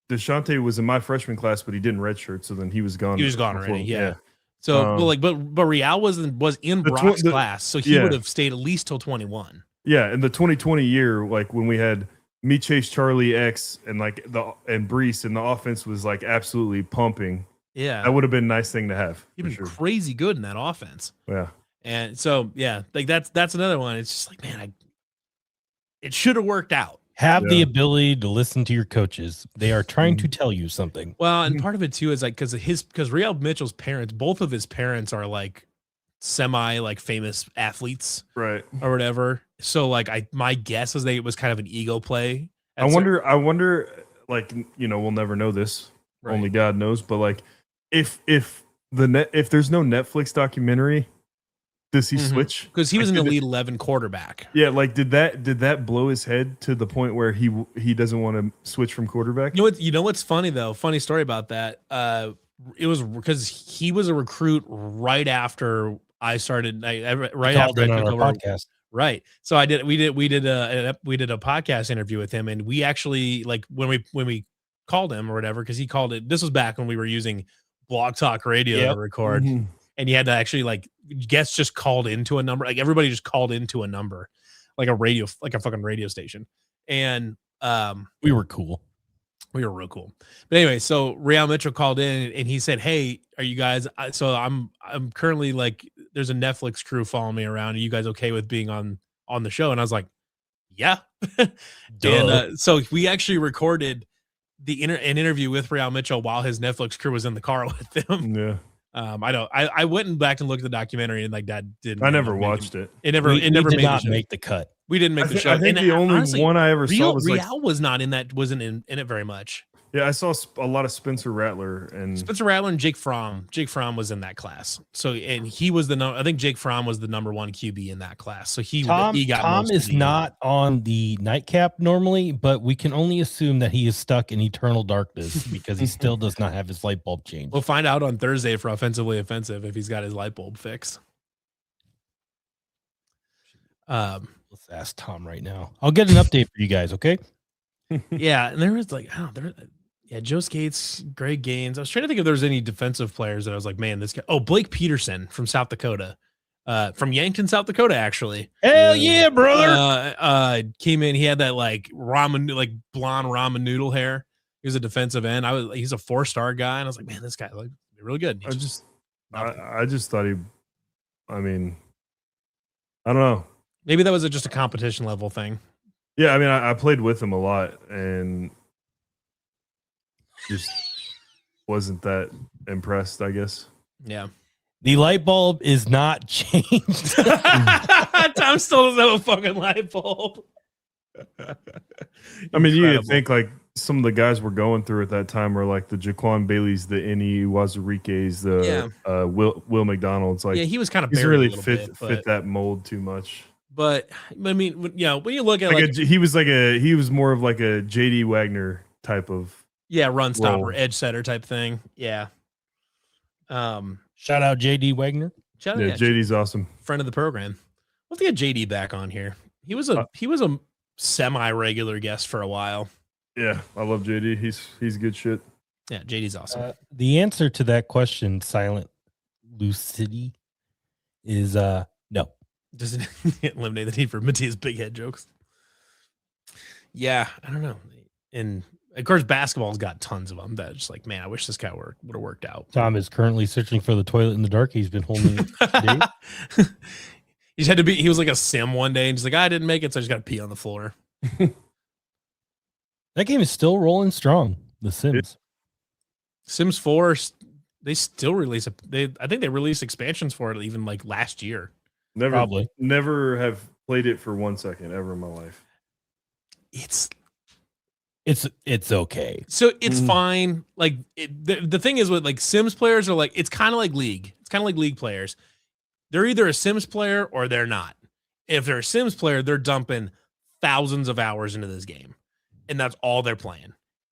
DeShante was in my freshman class, but he didn't redshirt, so then he was gone. He was gone already. Yeah. So, but Real was in Brock's class, so he would have stayed at least till 21. Yeah, in the 2020 year, when we had me, Chase, Charlie, X, and and Brees, and the offense was absolutely pumping. Yeah, that would have been a nice thing to have. He'd been crazy good in that offense. Yeah, and so that's another one. It's just like, man, it should have worked out. Have the ability to listen to your coaches. They are trying to tell you something. Well, and part of it too is because Real Mitchell's parents, both of his parents are semi famous athletes, right, or whatever. So my guess is it was kind of an ego play. I wonder, we'll never know this. Right. Only God knows. But if there's no Netflix documentary, does he switch? Because he was an Elite 11 quarterback. Yeah, did that blow his head to the point where he doesn't want to switch from quarterback? You know what's funny though? Funny story about that. It was because he was a recruit right after I started right Called after I in on took our over. podcast. Right. So we did a podcast interview with him, and we actually like when we called him or whatever, because he called it. This was back when we were using Blog Talk Radio to record, and you had to actually like guests just called into a number, like everybody just called into a number, like a radio, like a fucking radio station, and We were cool. we were real cool. But anyway, so Real Mitchell called in and he said, "Hey, are you guys? So I'm currently like, there's a Netflix crew following me around. Are you guys okay with being on the show?" And I was like, "Yeah." And so we actually recorded an interview with Real Mitchell while his Netflix crew was in the car with him. Yeah. I went back and looked at the documentary, and like that didn't. I never watched it. It never We made did not the show. make the cut. We didn't make the show. I think And the only honestly, one I ever saw was like, Real was not in that. Wasn't in it very much. yeah, I saw a lot of Spencer Rattler and Spencer Rattler and Jake Fromm. Jake Fromm was in that class. So, and he was I think Jake Fromm was the number one QB in that class. So he got Tom most of is the- not on the nightcap normally, but we can only assume that he is stuck in eternal darkness because he still does not have his light bulb changed. We'll find out on Thursday for Offensively Offensive if he's got his light bulb fixed. Let's ask Tom right now. I'll get an update for you guys, okay? Yeah, and there was like, Joe Skates, Greg Gaines. I was trying to think if there was any defensive players that I was like, man, this guy. Oh, Blake Peterson from South Dakota, from Yankton, South Dakota, actually. Hell yeah, brother! Came in. He had that like blonde ramen noodle hair. He was a defensive end. He's a 4-star guy, and I was like, man, this guy like really good. I just thought I mean, I don't know. Maybe that was just a competition level thing. Yeah, I mean, I played with him a lot and just wasn't that impressed, I guess. Yeah. The light bulb is not changed. Tom still doesn't have a fucking light bulb. I mean, you think like some of the guys we're going through at that time were like the Jaquan Baileys, the Inni Wazuriques, the Will McDonald's. Like, yeah, he was kind of he's buried really a little fit bit, that mold too much. But I mean, when you look at like he was more of like a JD Wagner type of run stopper, role. edge setter type thing. Yeah. Shout out JD Wagner. JD's awesome. Friend of the program. Let's get JD back on here. He was a semi-regular guest for a while. Yeah, I love JD. He's good shit. Yeah, JD's awesome. The answer to that question, Silent Lucidity, is no. Does it eliminate the need for Matthias big head jokes? Yeah, I don't know. And of course, basketball's got tons of them. That's just like, man, I wish this guy would have worked out. Tom is currently searching for the toilet in the dark. He's been holding it. He was like a sim one day and he's like, I didn't make it, so I just got to pee on the floor. That game is still rolling strong. The Sims. Sims 4, they still release I think they released expansions for it even like last year. Never have played it for 1 second ever in my life. It's okay. So it's fine. Like the thing is with like Sims players are like, it's kind of like League. It's kind of like League players. They're either a Sims player or they're not. If they're a Sims player, they're dumping thousands of hours into this game. And that's all they're playing.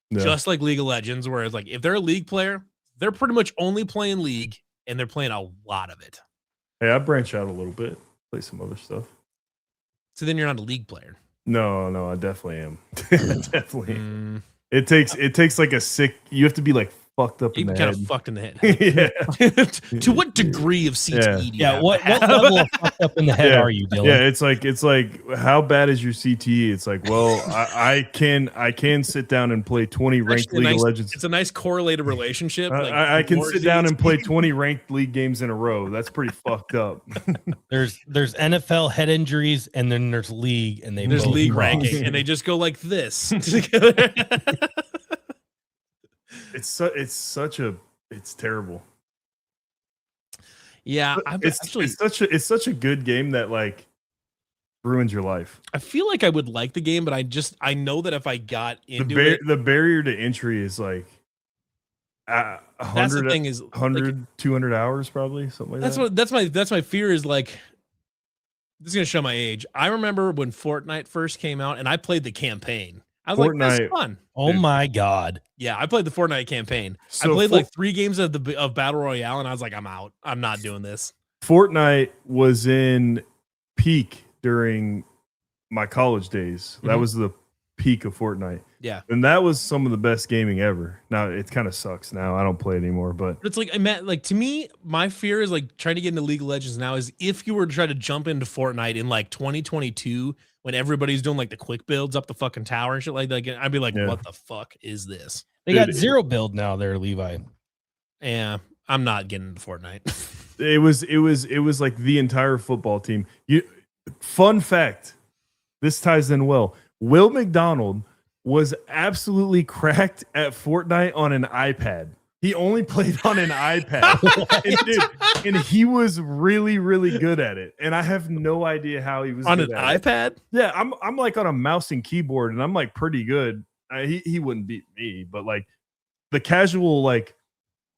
Yeah. Just like League of Legends, where it's like, if they're a League player, they're pretty much only playing League and they're playing a lot of it. Hey, I branch out a little bit, play some other stuff. So then you're not a League player. No, I definitely am. Definitely. It takes like you have to be like fucked up in the head. Kind of fucked in the head. Yeah. To what degree of CTE do you have? What level of fucked up in the head are you, Dylan? Yeah, it's like how bad is your CTE? It's like, well, I can sit down and play 20 ranked League of Legends. It's a nice correlated relationship. I can sit down and play 20 ranked league games in a row. That's pretty fucked up. There's NFL head injuries, and then there's league, and there's league ranking, and they just go like this. It's terrible. Yeah, it's such a good game that like ruins your life. I feel like I would like the game, but I know that if I got into it, the barrier to entry is like 100, 200 hours probably, something like that. That's my fear is like, this is gonna show my age. I remember when Fortnite first came out, and I played the campaign. I was like, this is fun. Oh my god! Yeah, I played the Fortnite campaign. So I played like 3 games of Battle Royale, and I was like, I'm out. I'm not doing this. Fortnite was in peak during my college days. That was the peak of Fortnite. Yeah. And that was some of the best gaming ever. Now it kind of sucks now. I don't play anymore, but It's like, to me, my fear is like trying to get into League of Legends now is if you were to try to jump into Fortnite in like 2022 when everybody's doing like the quick builds up the fucking tower and shit like that, I'd be like, what the fuck is this? They got zero build now there, Levi. Yeah, I'm not getting into Fortnite. it was like the entire football team. Fun fact, this ties in well. Will McDonald was absolutely cracked at Fortnite on an iPad. He only played on an iPad. and he was really, really good at it. And I have no idea how he was on good an at iPad. It. Yeah, I'm like on a mouse and keyboard, and I'm like pretty good. He wouldn't beat me, but like the casual like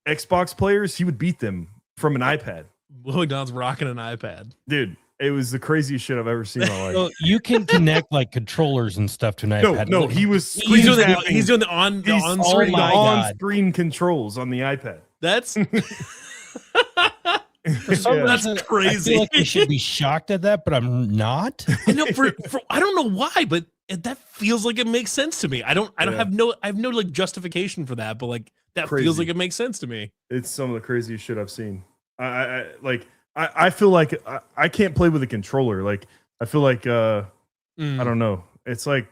Xbox players, he would beat them from an iPad. Will McDonald's rocking an iPad, dude. It was the craziest shit I've ever seen in my life. So you can connect like controllers and stuff to an iPad. No, he's doing the on-screen controls on the iPad. That's for some reason crazy. I feel like I should be shocked at that, but I'm not. I know I don't know why, but that feels like it makes sense to me. I have no like justification for that, but like that feels like it makes sense to me. It's some of the craziest shit I've seen. I feel like I can't play with a controller. Like I feel like I don't know. It's like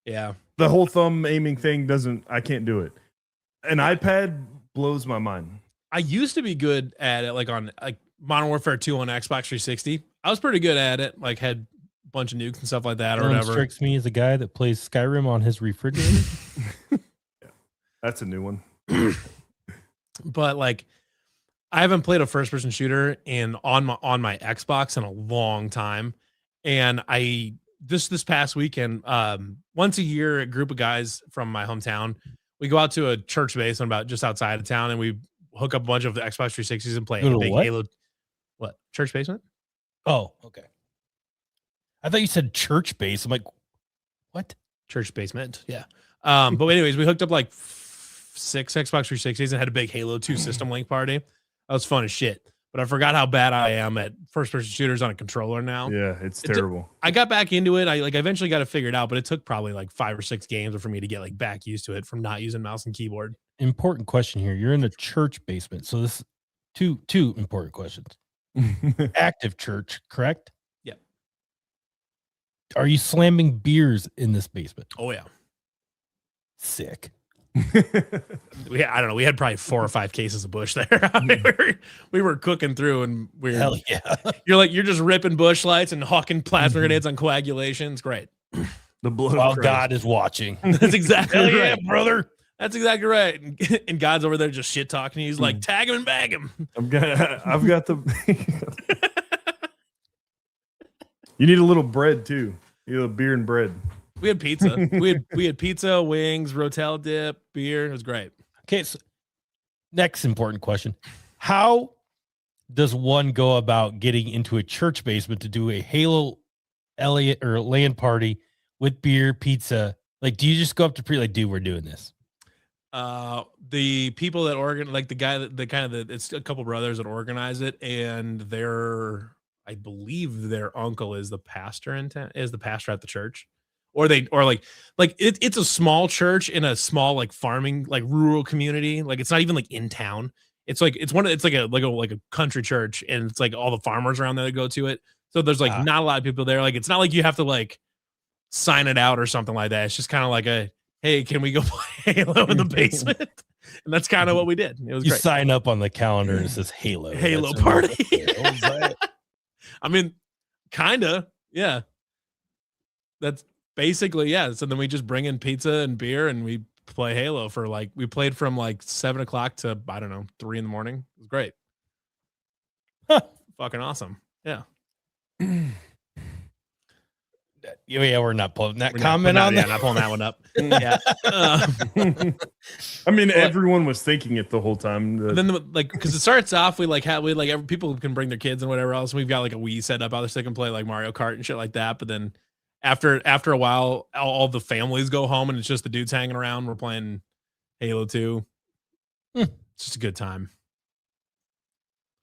the whole thumb aiming thing I can't do it. An iPad blows my mind. I used to be good at it, like on like Modern Warfare 2 on Xbox 360. I was pretty good at it. Like had a bunch of nukes and stuff like that, or whatever. Strikes me as a guy that plays Skyrim on his refrigerator. That's a new one. But like, I haven't played a first-person shooter on my Xbox in a long time, and this past weekend, once a year, a group of guys from my hometown, we go out to a church basement about just outside of town, and we hook up a bunch of the Xbox 360s and play a big Halo. What, church basement? Oh, okay. I thought you said church base. I'm like, what? Church basement? Yeah. But anyways, we hooked up like 6 Xbox 360s and had a big Halo 2 system link party. That was fun as shit. But I forgot how bad I am at first-person shooters on a controller now. Yeah, it's terrible. I got back into it. I eventually got it figured out, but it took probably like 5 or 6 games for me to get like back used to it from not using mouse and keyboard. Important question here. You're in a church basement. So this two important questions. Active church, correct? Yeah. Are you slamming beers in this basement? Oh yeah. Sick. I don't know. We had probably 4 or 5 cases of Bush there. we were cooking through, and hell yeah. You're just ripping Bush lights and hawking plasma grenades on coagulation. It's great. The blood. While God is watching. That's exactly hell right, yeah, brother. That's exactly right. And God's over there just shit talking. He's like, tag him and bag him. I've got the. You need a little bread too. You need a beer and bread. We had pizza. we had pizza, wings, Rotel dip, beer. It was great. Okay, so next important question. How does one go about getting into a church basement to do a Halo Elliott or LAN party with beer, pizza? Like, do you just go up to dude, we're doing this? The people that like the guy that it's a couple brothers that organize it, and I believe their uncle is the pastor at the church. It's a small church in a small like farming like rural community. Like it's not even like in town. It's like a country church, and it's like all the farmers around there that go to it. So there's like not a lot of people there. Like it's not like you have to like sign it out or something like that. It's just kind of like hey, can we go play Halo in the basement? And that's kind of what we did. It was you great. Sign up on the calendar and it says Halo party. I mean, kind of, yeah. That's basically, yeah. So then we just bring in pizza and beer and we play Halo we played from like 7 o'clock to, I don't know, 3 a.m. It was great. Fucking awesome. Yeah. Yeah, we're not pulling that comment on that. Not pulling that one up. Yeah. I mean, everyone was thinking it the whole time. Then because it starts off, people can bring their kids and whatever else. We've got like a Wii set up out there so they can play like Mario Kart and shit like that. But then after a while, all the families go home and it's just the dudes hanging around. We're playing Halo 2. It's just a good time.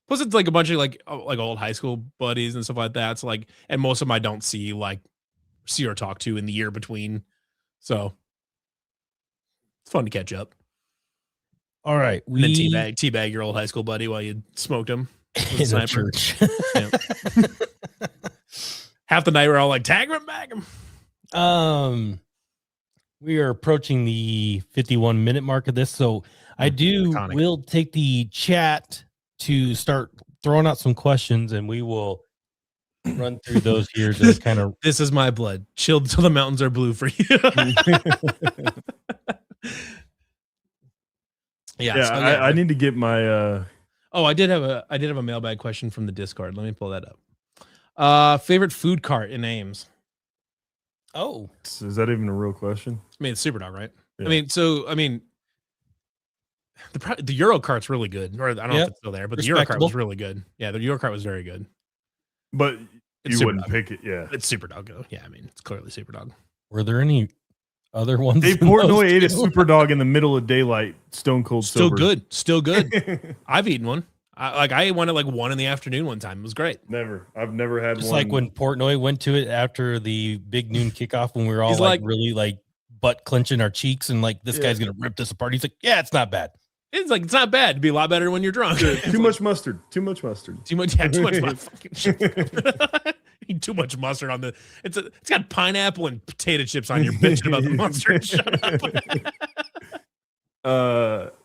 Plus, it's like a bunch of like old high school buddies and stuff like that. So like, and most of them I don't see or talk to in the year between. So it's fun to catch up. All right, And then teabag your old high school buddy while you smoked him with a in a sniper. church. Half the night we're all like, tag him, bag him. We are approaching the 51-minute mark of this, so I will take the chat to start throwing out some questions, and we will run through those here to kind of. This is my blood. Chilled till the mountains are blue for you. I need to get my. I did have a mailbag question from the Discord. Let me pull that up. Favorite food cart in Ames. Oh, is that even a real question? I mean, it's Superdog, right? Yeah. I mean, the Euro cart's really good. Or I don't know if it's still there, but the Euro cart was really good. Yeah, the Euro cart was very good. But it's you wouldn't pick it, yeah. It's Superdog, though. Yeah, I mean, it's clearly Superdog. Were there any other ones? Dave Portnoy ate a Superdog in the middle of daylight, stone cold sober. Still good. I've eaten one. I ate one at like 1 PM one time. It was great. I've never had Just one. like when Portnoy went to it after the big noon kickoff when we were all really butt clenching our cheeks and like this guy's gonna rip this apart. He's like, yeah, it's not bad. It's like, it's not bad. It'd be a lot better when you're drunk. Too much mustard. Too much mustard. Too much too much mustard on the. It's got pineapple and potato chips on. You're bitching about the mustard. Shut up.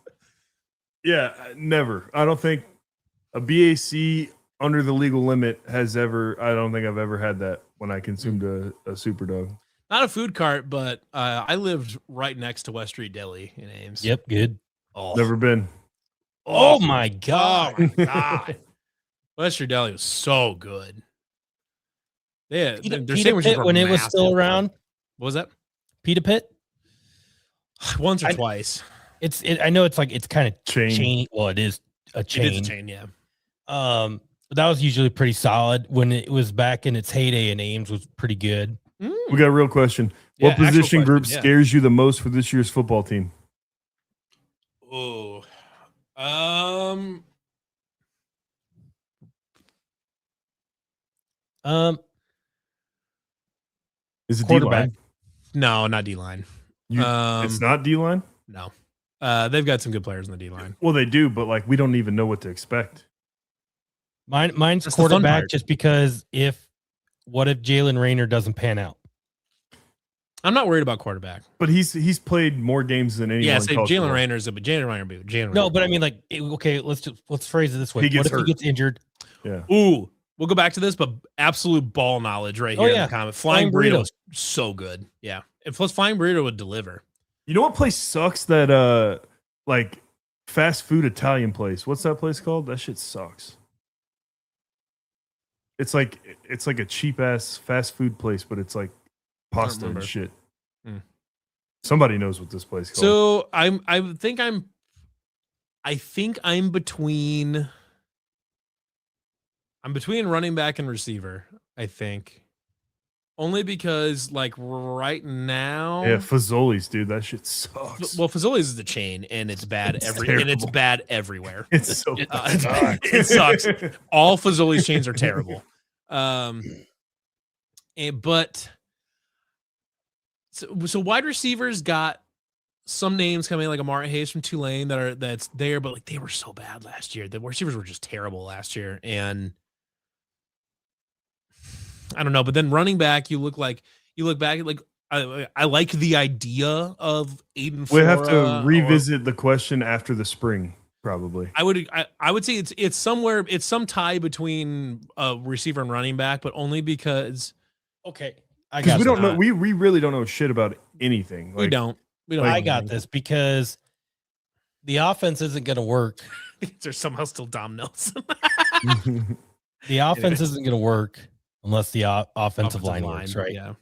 Yeah, never. I don't think a BAC under the legal limit has ever. I don't think I've ever had that when I consumed a Superdog. Not a food cart, but I lived right next to West Street Deli in Ames. Yep, good. Oh. Never been. Oh my god! Oh my god! West Street Deli was so good. Yeah, their sandwiches were when it was massive. still around. What was that? Pita Pit? Once or twice. I know it's like it's kind of chain. Well, it is a chain. It is a chain, yeah. But that was usually pretty solid when it was back in its heyday. And Ames was pretty good. We got a real question. What position group scares you the most for this year's football team? Oh, is it quarterback? D-line? No, not D-line. It's not D-line? No. They've got some good players in the D-line. Well, they do, but like we don't even know what to expect. Mine's quarterback just because what if Jalen Raynor doesn't pan out? I'm not worried about quarterback. But he's played more games than anyone. Yeah, say Jalen Raynor's but Jalen Raynor. No, but I mean, like, okay, let's phrase it this way. What if he gets injured? Yeah. Ooh, we'll go back to this, but absolute ball knowledge right here in the comment. Flying Burrito is so good. Yeah. And plus Flying Burrito would deliver. You know what place sucks? That like fast food Italian place. What's that place called? That shit sucks. It's like a cheap ass fast food place, but it's like pasta and shit. Somebody knows what this place is called. So I think I'm between running back and receiver, I think. Only because like right now. Yeah, Fazoli's, dude, that shit sucks. Well, Fazoli's is the chain and it's bad and it's bad everywhere. It's so bad. It sucks. All Fazoli's chains are terrible. But so wide receivers got some names coming like Amari Hayes from Tulane that's there, but like they were so bad last year. The receivers were just terrible last year, and I don't know. But then running back, you look back like I like the idea of Aiden Flora. We have to revisit the question after the spring, probably. I would say it's somewhere. It's some tie between receiver and running back, but only because because we don't know. We really don't know shit about anything. We don't. I got this because the offense isn't going to work. There's somehow still Dom Nelson. The offense isn't going to work unless the offensive line works, right? Yeah.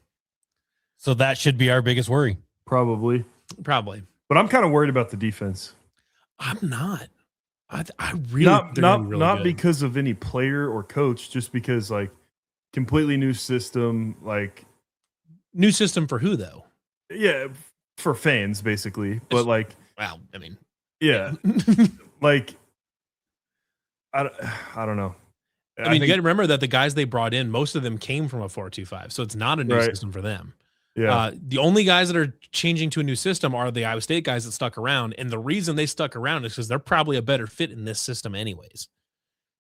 So that should be our biggest worry. Probably. But I'm kind of worried about the defense. I'm not. I really not because of any player or coach, just because like completely new system, like new system for who though? Yeah, for fans basically. But like, wow, I mean, yeah, like I don't know. I mean, you got to remember that the guys they brought in, most of them came from a 4-2-5, so it's not a new system for them. Yeah. The only guys that are changing to a new system are the Iowa State guys that stuck around, and the reason they stuck around is because they're probably a better fit in this system, anyways.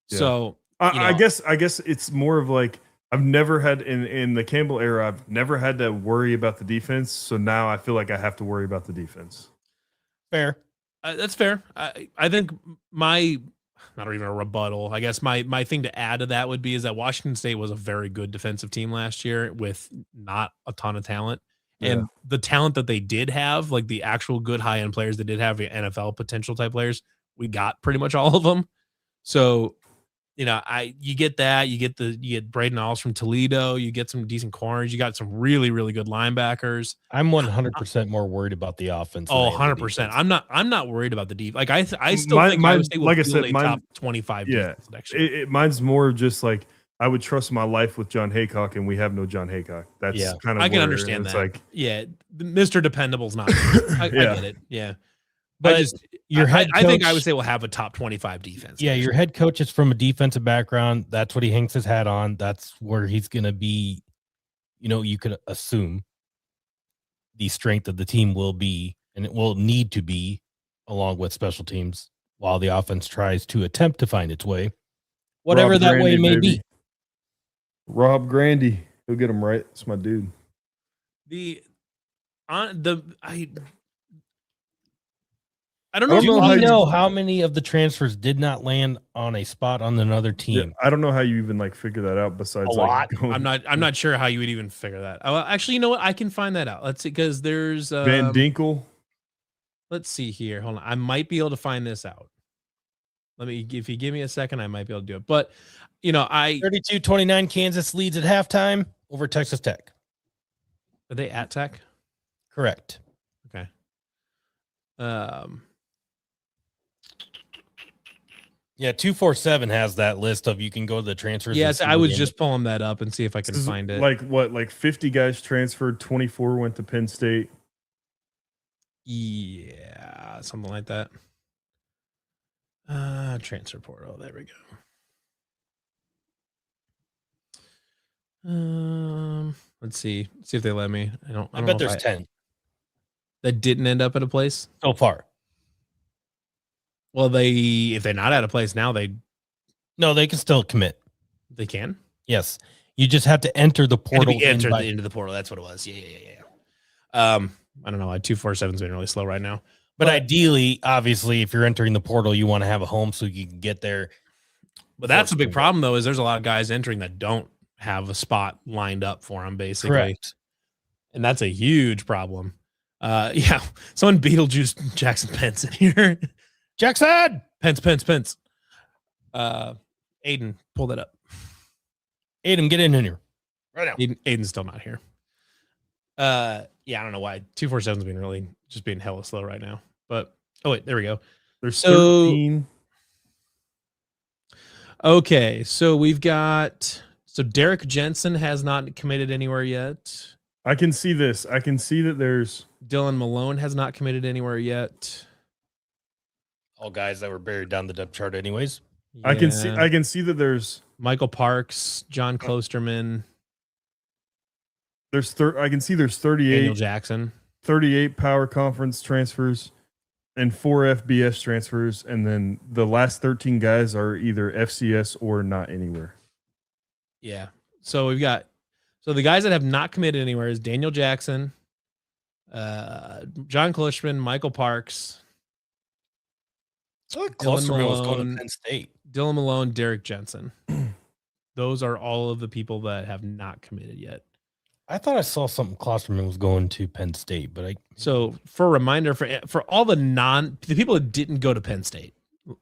Yeah. So I guess it's more of like I've never had in the Campbell era. I've never had to worry about the defense, so now I feel like I have to worry about the defense. Fair. That's fair. I think my not even a rebuttal. I guess my thing to add to that would be is that Washington State was a very good defensive team last year with not a ton of talent. And the talent that they did have, like the actual good high end players that did have the NFL potential type players, we got pretty much all of them. So, you get that, you get Braden Alls from Toledo, you get some decent corners, you got some really, really good linebackers. I'm 100% more worried about the offense. Oh, 100%. I'm not worried about the deep. Like I still think Iowa State will like I field said, a top 25 defense next year. Mine's more just like I would trust my life with John Haycock, and we have no John Haycock. That's kind of I can understand that. Like, Mr. Dependable's not. I get it. Yeah. But I think Iowa State will have a top 25 defense. Yeah, your head coach is from a defensive background. That's what he hangs his hat on. That's where he's going to be. You could assume the strength of the team will be, and it will need to be, along with special teams, while the offense tries to attempt to find its way, whatever Rob that Grandy, way may baby. be. Rob Grandy, he'll get him right. It's my dude. I don't know. Do you know how many of the transfers did not land on a spot on another team? I don't know how you even figure that out. Besides, a lot. I'm not sure how you would even figure that. Oh, actually, you know what? I can find that out. Let's see, because there's Van Dinkel. Let's see here. Hold on. I might be able to find this out. If you give me a second, I might be able to do it. But 32-29 Kansas leads at halftime over Texas Tech. Are they at Tech? Correct. Okay. Yeah, 247 has that list of you can go to the transfers. Yes, I was just pulling that up and see if I can find it. Like 50 guys transferred, 24 went to Penn State. Yeah, something like that. Transfer portal. There we go. Let's see if they let me. I bet there's 10 that didn't end up at a place so far. Well, if they're not at a place now, they can still commit. They can. Yes, you just have to enter the portal. Into the portal. That's what it was. Yeah. I don't know. 247's been really slow right now. But ideally, obviously, if you're entering the portal, you want to have a home so you can get there. But that's a big problem, though, is there's a lot of guys entering that don't have a spot lined up for them, basically. Correct. And that's a huge problem. Someone Beetlejuice Jackson Pence in here. Jackson! Pence. Aiden, pull that up. Aiden, get in here. Right now. Aiden's still not here. I don't know why. 247's being hella slow right now. But wait, there we go. There's 13. Okay, so we've got Derek Jensen has not committed anywhere yet. I can see this. I can see that there's Dylan Malone has not committed anywhere yet. All guys that were buried down the depth chart anyways. Yeah. I can see that there's Michael Parks, John Klosterman. I can see there's 38 Daniel Jackson. 38 power conference transfers and 4 FBS transfers, and then the last 13 guys are either FCS or not anywhere. Yeah. So we've got the guys that have not committed anywhere is Daniel Jackson, John Klosterman, Michael Parks. Klosterman was going to Penn State. Dylan Malone, Derek Jensen. Those are all of the people that have not committed yet. I thought I saw something Klosterman was going to Penn State, but So for a reminder, for all the people that didn't go to Penn State,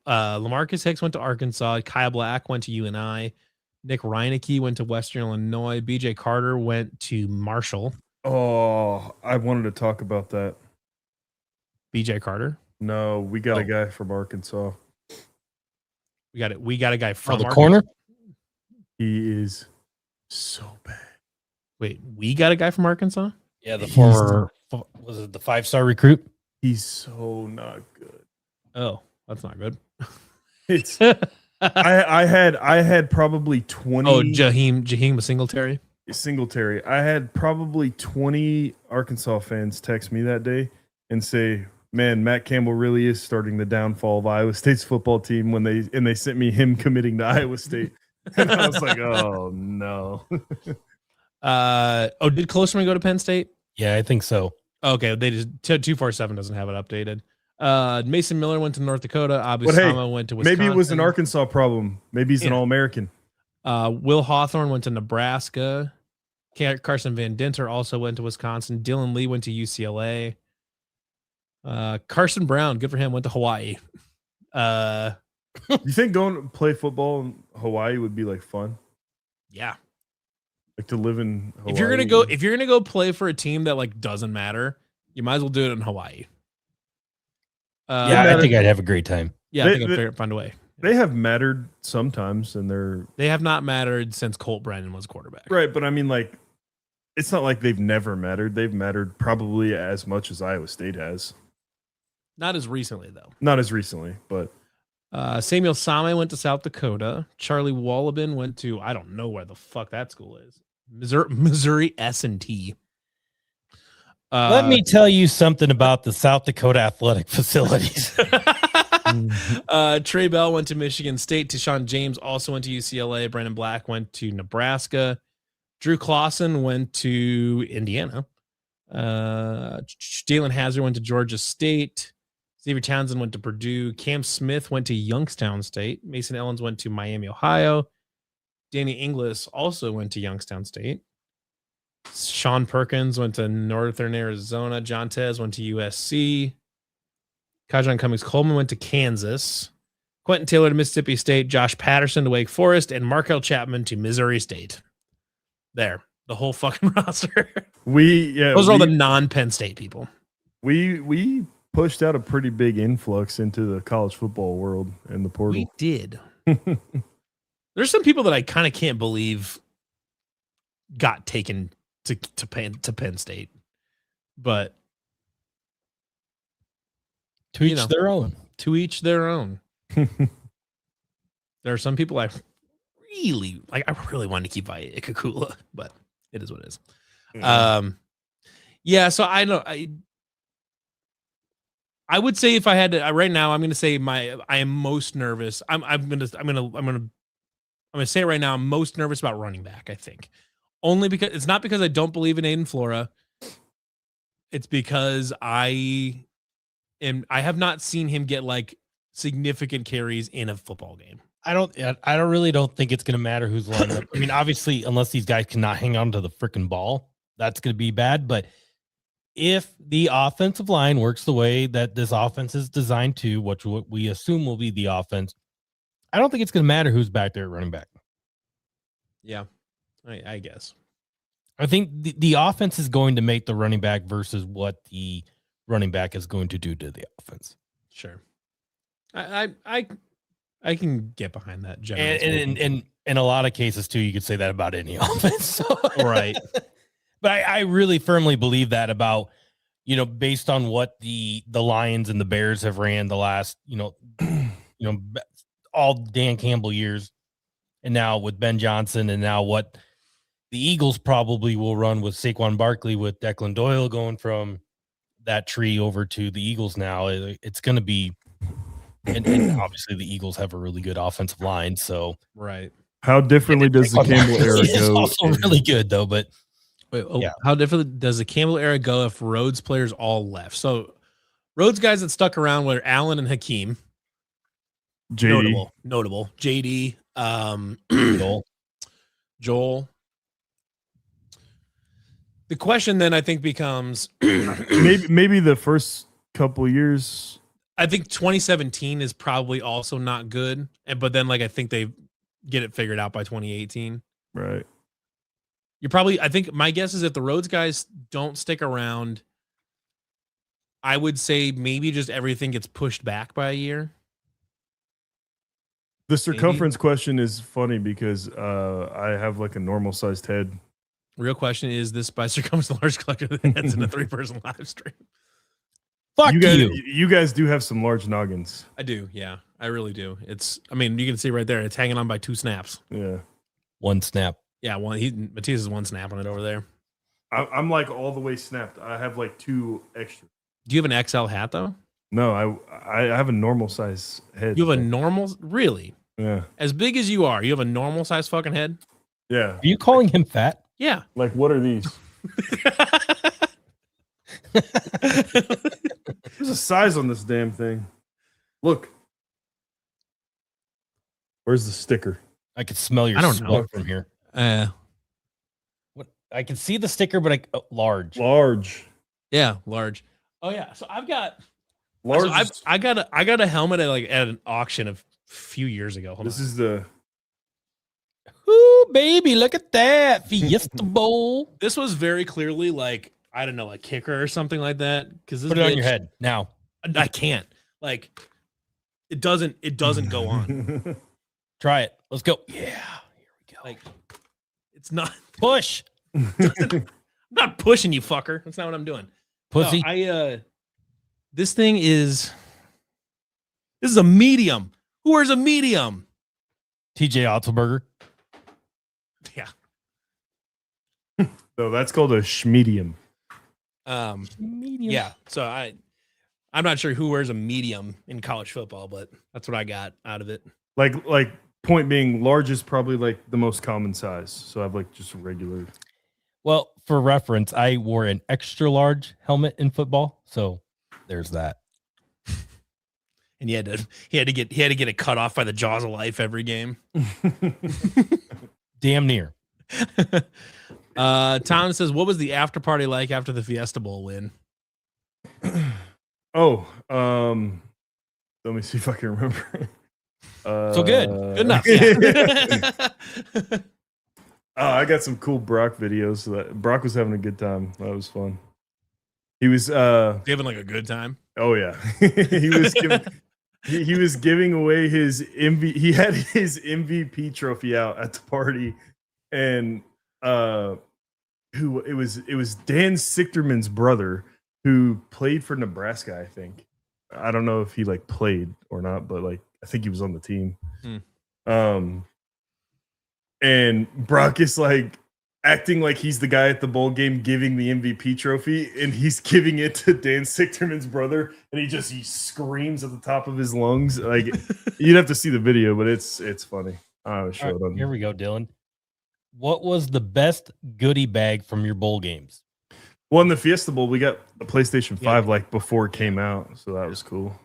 LaMarcus Hicks went to Arkansas, Kyle Black went to UNI, Nick Reineke went to Western Illinois, BJ Carter went to Marshall. Oh, I wanted to talk about that. BJ Carter? No, we got a guy from Arkansas. We got a guy from the corner. He is so bad. Wait, we got a guy from Arkansas? Yeah, the former was it the 5-star recruit? He's so not good. Oh, that's not good. It's I had probably 20. Oh, Jaheim Singletary. Singletary. I had probably 20 Arkansas fans text me that day and say, "Man, Matt Campbell really is starting the downfall of Iowa State's football team." When they sent me him committing to Iowa State, and I was like, "Oh no." Did Klosterman go to Penn State? Yeah, I think so. Okay, they just 247 doesn't have it updated. Mason Miller went to North Dakota. Abu But hey, Sama went to Wisconsin. maybe it was an Arkansas problem. Maybe he's an All-American. Will Hawthorne went to Nebraska. Carson Van Dinter also went to Wisconsin. Dylan Lee went to UCLA. Carson Brown, good for him, went to Hawaii. You think going to play football in Hawaii would be like fun? Yeah. Like to live in Hawaii? If you're gonna go play for a team that like doesn't matter, you might as well do it in Hawaii. I think I'd have a great time. Yeah, I think I'd find a way. They have mattered sometimes, and they have not mattered since Colt Brennan was quarterback. Right, but I mean, like, it's not like they've never mattered. They've mattered probably as much as Iowa State has. Not as recently, though. Not as recently, but Samuel Same went to South Dakota. Charlie Wallabin went to, I don't know where the fuck that school is. Missouri S&T. Let me tell you something about the South Dakota athletic facilities. Trey Bell went to Michigan State. Tishawn James also went to UCLA. Brandon Black went to Nebraska. Drew Clausen went to Indiana. Jalen Hazard went to Georgia State. Xavier Townsend went to Purdue. Cam Smith went to Youngstown State. Mason Ellens went to Miami, Ohio. Danny Inglis also went to Youngstown State. Sean Perkins went to Northern Arizona. John Tez went to USC. Kajon Cummings Coleman went to Kansas. Quentin Taylor to Mississippi State. Josh Patterson to Wake Forest. And Markel Chapman to Missouri State. There. The whole fucking roster. Those are all the non-Penn State people. We pushed out a pretty big influx into the college football world and the portal. We did. There's some people that I kind of can't believe got taken to Penn State, but to each their own. To each their own. There are some people I really want to keep Ikakula, but it is what it is. Yeah. So I would say if I had to right now, I'm going to say I am most nervous. I'm going to say it right now. I'm most nervous about running back. I think only because it's not because I don't believe in Aiden Flora. It's because I have not seen him get like significant carries in a football game. I really don't think it's going to matter who's lined up. I mean, obviously, unless these guys cannot hang on to the freaking ball, that's going to be bad. But if the offensive line works the way that this offense is designed to, what we assume will be the offense, I don't think it's going to matter who's back there at running back. Yeah, I guess. I think the offense is going to make the running back versus what the running back is going to do to the offense. Sure. I can get behind that. And in a lot of cases too, you could say that about any offense. So. Right. But I really firmly believe that about, based on what the Lions and the Bears have ran the last, all Dan Campbell years, and now with Ben Johnson, and now what the Eagles probably will run with Saquon Barkley, with Declan Doyle going from that tree over to the Eagles now. It's going to be, and obviously the Eagles have a really good offensive line. So right. How differently does the Campbell era go? It's also really good though, but. Yeah. How different does the Campbell era go if Rhodes players all left? So Rhodes guys that stuck around were Allen and Hakeem. JD. Notable. JD. Joel. The question then I think becomes maybe the first couple years. I think 2017 is probably also not good. But then I think they get it figured out by 2018. Right. I think my guess is if the Rhodes guys don't stick around, I would say maybe just everything gets pushed back by a year. The circumference question is funny because I have like a normal sized head. Real question is this by circumference the large collector that heads in a 3-person live stream. Fuck you guys do have some large noggins. I do, yeah. I really do. I mean, you can see right there. It's hanging on by 2 snaps. Yeah. One snap. Yeah, Matthias is 1 snap on it over there. I'm like all the way snapped. I have like 2 extra. Do you have an XL hat though? No, I have a normal size head. You have a normal, really? Yeah. As big as you are, you have a normal size fucking head? Yeah. Are you calling him fat? Yeah. Like, what are these? There's a size on this damn thing. Look. Where's the sticker? I could smell your I don't know. smoke from here. What? I can see the sticker, but large. Large. Yeah, large. Oh yeah. So I've got Large. So I got a helmet at an auction a few years ago. Hold this on. is the Ooh, baby, look at that Fiesta Bowl. This was very clearly like, I don't know, like kicker or something like that. Because Put it on your head now. I can't. Like, it doesn't go on. Try it. Let's go. Yeah, here we go. Like, it's not Push, I'm not pushing you, fucker. That's not what I'm doing. pussy. No, this thing is a medium. Who wears a medium? TJ Otzelberger. Yeah. So that's called a schmedium. Medium. Yeah. So I'm not sure who wears a medium in college football, but that's what I got out of it. Like point being, large is probably like the most common size. So I have like just a regular. Well, for reference, I wore an extra large helmet in football, so there's that. And he had to get it cut off by the jaws of life every game. Damn near. Tom says, what was the after party like after the Fiesta Bowl win? Oh, let me see if I can remember. So good. Good enough. Yeah. Oh, I got some cool Brock videos. Brock was having a good time. That was fun. He was Having like a good time. oh yeah. he was giving away his he had his MVP trophy out at the party, and it was Dan Sichterman's brother who played for Nebraska, I think. I don't know if he like played or not, but like I think he was on the team. And Brock is like acting like he's the guy at the bowl game giving the MVP trophy, and he's giving it to Dan Sichterman's brother, and he screams at the top of his lungs. Like, you'd have to see the video, but it's funny. I'll show it on Here we go, Dylan. What was the best goodie bag from your bowl games? Well, in the Fiesta Bowl, we got a PlayStation 5 like before it came out, so that was cool.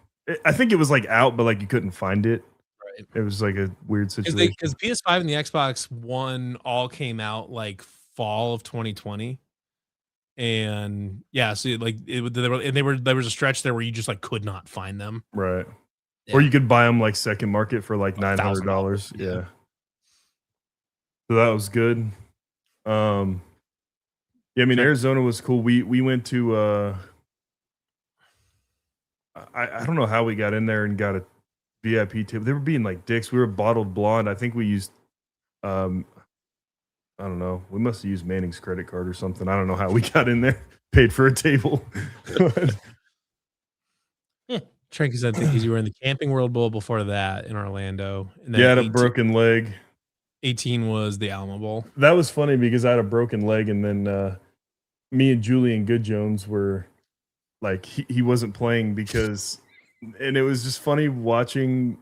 I think it was like out, but like you couldn't find it. Right. It was like a weird situation. Because PS5 and the Xbox One all came out like fall of 2020, and yeah, so like there was a stretch there where you just like could not find them. Right. Yeah. Or you could buy them like second market for like $900. Yeah. So that was good. Yeah, I mean, Arizona was cool. We went to I don't know how we got in there and got a VIP table. They were being like dicks. We were bottled blonde. I think we used I don't know. We must have used Manning's credit card or something. I don't know how we got in there. Paid for a table. Tranky said because you were in the Camping World Bowl before that in Orlando. And then You had a broken leg. 18 was the Alamo Bowl. That was funny because I had a broken leg, and then me and Julian Good Jones were like he wasn't playing because, and it was just funny watching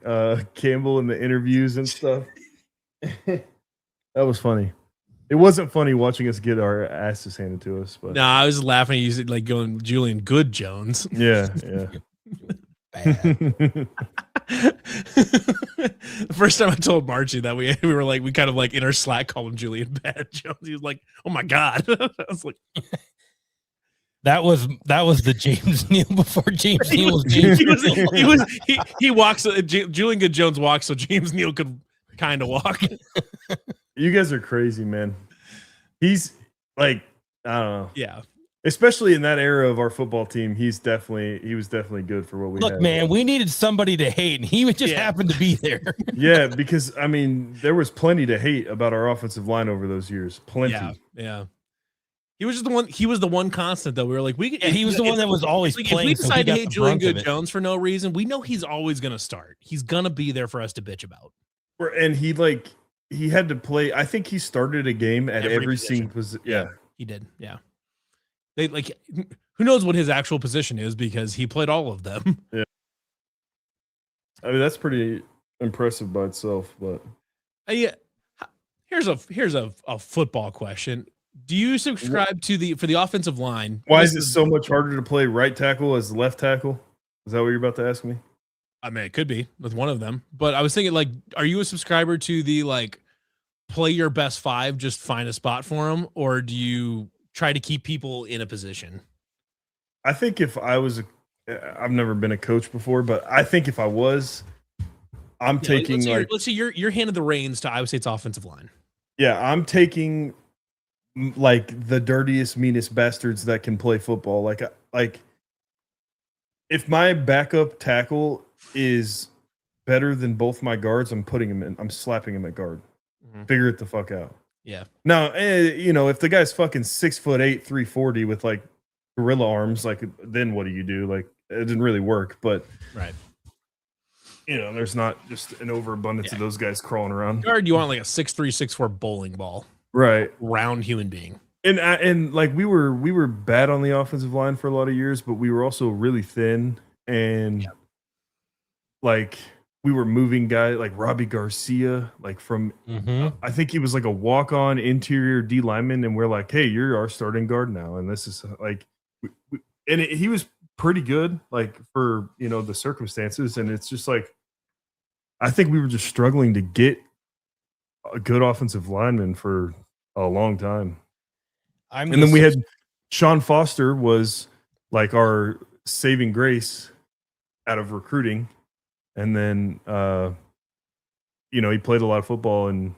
Campbell in the interviews and stuff. That was funny. It wasn't funny watching us get our asses handed to us, but No, I was laughing. You like going Julian Good Jones. yeah. The first time I told Marchie that we were like, we kind of like in our Slack called him Julian Bad Jones. He was like, "Oh my god!" I was like, That was the James Neal before James Neal was James. he walks. Julian Good Jones walks so James Neal could kind of walk. You guys are crazy, man. He's like, I don't know. Yeah. Especially in that era of our football team, he was definitely good for what we had. Look, man, we needed somebody to hate, and he just happened to be there. Yeah, because I mean, there was plenty to hate about our offensive line over those years. Plenty. Yeah. He was just the one. He was the one constant though. We were like, he was the one that was always playing. If we so he decide to got hate the Julian brunt of it. Good-Jones for no reason, we know he's always going to start. He's going to be there for us to bitch about. And he had to play. I think he started a game at every single position. Yeah, he did. Yeah, they like. Who knows what his actual position is because he played all of them. Yeah, I mean that's pretty impressive by itself. But yeah, here's a football question. Do you subscribe to for the offensive line? Why is it so much harder to play right tackle as left tackle? Is that what you're about to ask me? I mean, it could be with one of them, but I was thinking, like, are you a subscriber to the like play your best 5, just find a spot for them, or do you try to keep people in a position? I think if I was, I've never been a coach before, but I think if I was, I'm taking let's say you're handed the reins to Iowa State's offensive line. Yeah, I'm taking like the dirtiest, meanest bastards that can play football. Like if my backup tackle is better than both my guards, I'm putting him in. I'm slapping him at guard. Mm-hmm. Figure it the fuck out. Yeah. Now, if the guy's fucking 6'8", 340 with like gorilla arms, like then what do you do? Like it didn't really work, but right. There's not just an overabundance of those guys crawling around. Guard, you want like a 6'3", 6'4" bowling ball, right? Round human being. And like we were bad on the offensive line for a lot of years, but we were also really thin, and like we were moving guys like Robbie Garcia, like from I think he was like a walk-on interior D lineman, and we're like, hey, you're our starting guard now, and this is like, he was pretty good, like for the circumstances, and it's just like I think we were just struggling to get a good offensive lineman for a long time. And then we had Sean Foster was like our saving grace out of recruiting. And then, he played a lot of football and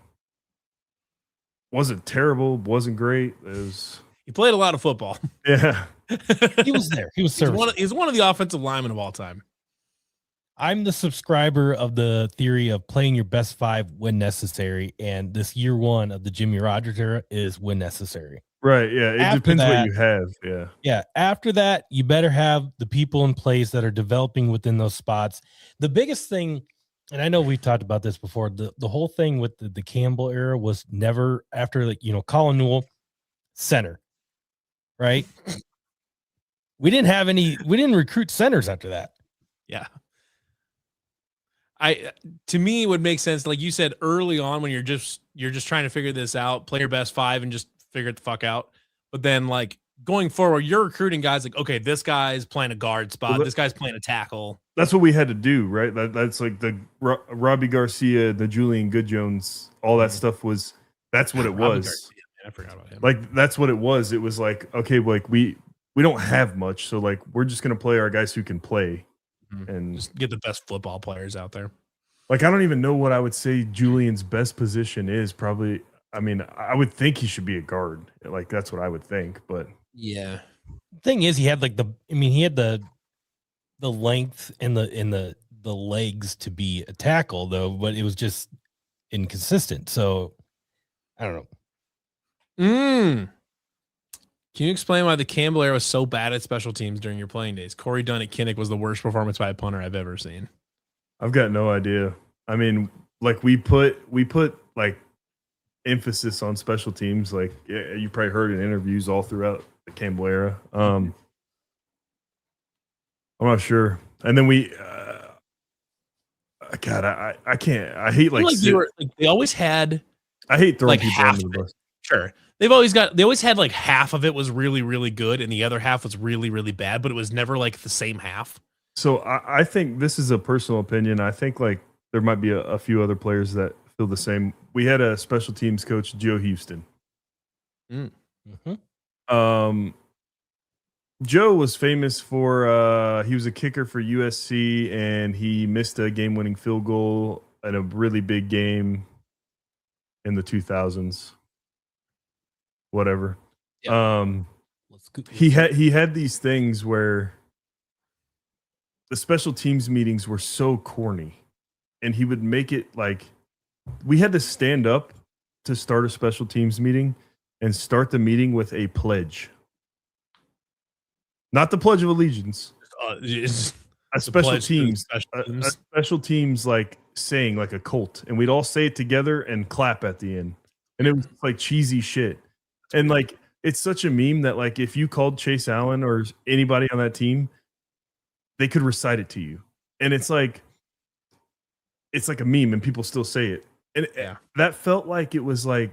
wasn't terrible, wasn't great. He played a lot of football. Yeah. He was there. He was serviceable. He's one of the offensive linemen of all time. I'm the subscriber of the theory of playing your best 5 when necessary. And this year 1 of the Jimmy Rogers era is when necessary. Right. Yeah. It depends what you have. Yeah. Yeah. After that, you better have the people in place that are developing within those spots. The biggest thing, and I know we've talked about this before, the whole thing with the Campbell era was never after, Colin Newell, center, right? We didn't recruit centers after that. Yeah. To me, it would make sense, like you said early on, when you're just trying to figure this out, play your best 5 and just figure it the fuck out. But then, like going forward, you're recruiting guys like, okay, this guy's playing a guard spot, this guy's playing a tackle. That's what we had to do, right? That's like the Robbie Garcia, the Julian Good-Jones, all that stuff was. That's what it was. Garcia, man, I forgot about him. Like that's what it was. It was like, okay, like we don't have much, so like we're just gonna play our guys who can play. And just get the best football players out there. Like, I don't even know what I would say Julian's best position is. Probably, I mean, I would think he should be a guard. Like, that's what I would think. But yeah, the thing is, he had like he had the length and the legs to be a tackle though, but it was just inconsistent. So I don't know. Can you explain why the Campbell era was so bad at special teams during your playing days? Corey Dunn at Kinnick was the worst performance by a punter I've ever seen. I've got no idea. I mean, like we put like emphasis on special teams. Like you probably heard in interviews all throughout the Campbell era. I'm not sure. And then God, I can't. I hate they always had. I hate throwing like people under the bus. Sure. They always had like half of it was really, really good and the other half was really, really bad, but it was never like the same half. So I think this is a personal opinion. I think like there might be a few other players that feel the same. We had a special teams coach, Joe Houston. Joe was famous for he was a kicker for USC and he missed a game-winning field goal in a really big game in the 2000s. Whatever. Yeah. He had these things where the special teams meetings were so corny, and he would make it like we had to stand up to start a special teams meeting, and start the meeting with a pledge. Not the Pledge of Allegiance. A special teams, a special teams like saying like a cult, and we'd all say it together and clap at the end, and it was like cheesy shit. And like it's such a meme that like if you called Chase Allen or anybody on that team, they could recite it to you, and it's like a meme, and people still say it. And that felt like it was like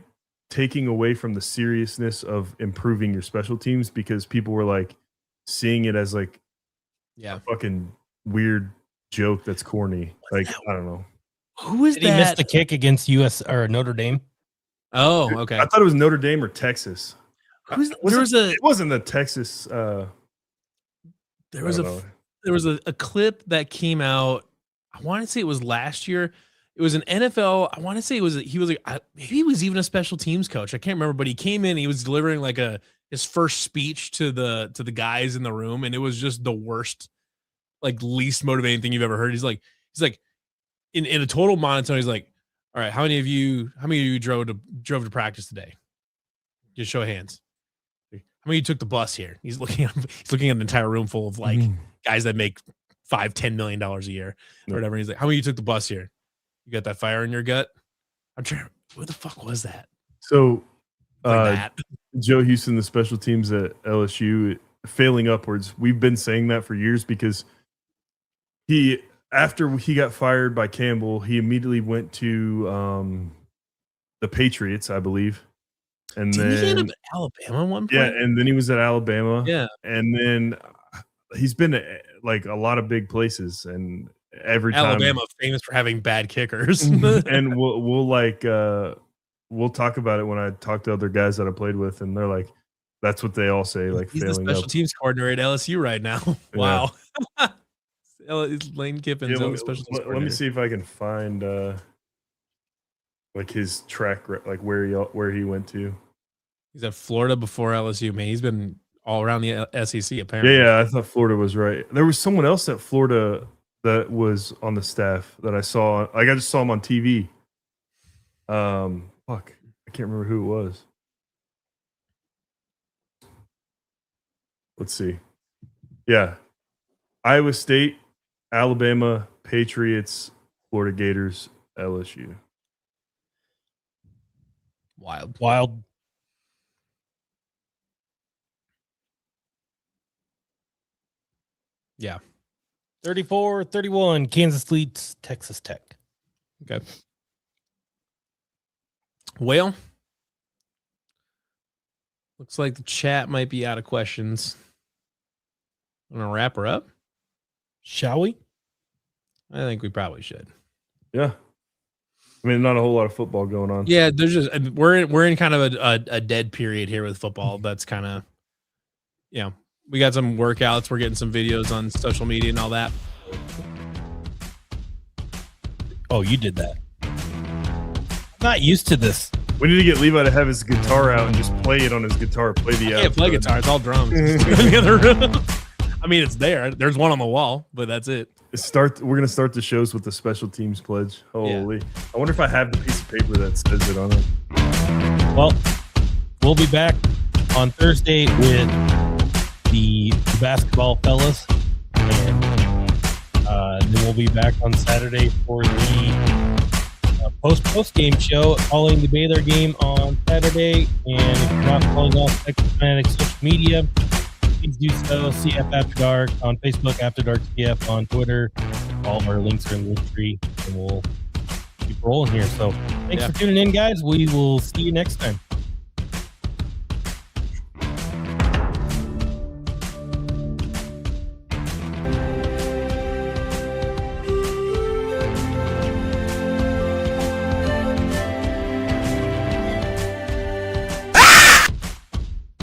taking away from the seriousness of improving your special teams because people were like seeing it as like a fucking weird joke that's corny. Like I don't know. Who is that? He missed a kick against US or Notre Dame. Oh, okay. I thought it was Notre Dame or Texas. It wasn't the Texas. There was a clip that came out. I want to say it was last year. It was an NFL. I want to say he was maybe he was even a special teams coach. I can't remember, but he came in. He was delivering like his first speech to the guys in the room, and it was just the worst, like least motivating thing you've ever heard. He's like in a total monotone. He's like, all right, how many of you drove to practice today? Just show of hands. How many of you took the bus here? He's looking at an entire room full of like guys that make $5-10 million a year or whatever. And he's like, how many of you took the bus here? You got that fire in your gut? I'm trying. What the fuck was that? So, Joe Houston, the special teams at LSU, failing upwards. We've been saying that for years because after he got fired by Campbell, he immediately went to the Patriots, I believe. And Didn't he end up at Alabama at one point? Yeah, and then he was at Alabama. Yeah. And then he's been at, like a lot of big places, and every Alabama famous for having bad kickers. And we'll talk about it when I talk to other guys that I played with, and they're like, that's what they all say. Like he's the special teams coordinator at LSU right now. Wow. Lane Kiffin's special teams coordinator. Let me see if I can find like his track, like where he went to. He's at Florida before LSU. Man, he's been all around the SEC apparently. Yeah, I thought Florida was right. There was someone else at Florida that was on the staff that I saw. Like I just saw him on TV. Fuck, I can't remember who it was. Let's see. Yeah, Iowa State, Alabama, Patriots, Florida Gators, LSU. Wild. Yeah. 34-31, Kansas leads Texas Tech. Okay. Well, looks like the chat might be out of questions. I'm going to wrap her up. Shall we? I think we probably should. Yeah. I mean, not a whole lot of football going on. Yeah, there's just we're in kind of a dead period here with football. That's kind of, we got some workouts. We're getting some videos on social media and all that. Oh, you did that. I'm not used to this. We need to get Levi to have his guitar out and just play it on his guitar. Play the I can't play guitar. It's all drums. In the other room. I mean, it's there. There's one on the wall, but that's it. We're gonna start the shows with the special teams pledge. Holy! Yeah. I wonder if I have the piece of paper that says it on it. Well, we'll be back on Thursday with the basketball fellas, and then we'll be back on Saturday for the post game show following the Baylor game on Saturday. And if you're not following us, Texas Fanatics social media, please do so. CF After Dark on Facebook, After Dark CF on Twitter. All of our links are in the link tree, and we'll keep rolling here. So thanks for tuning in, guys. We will see you next time.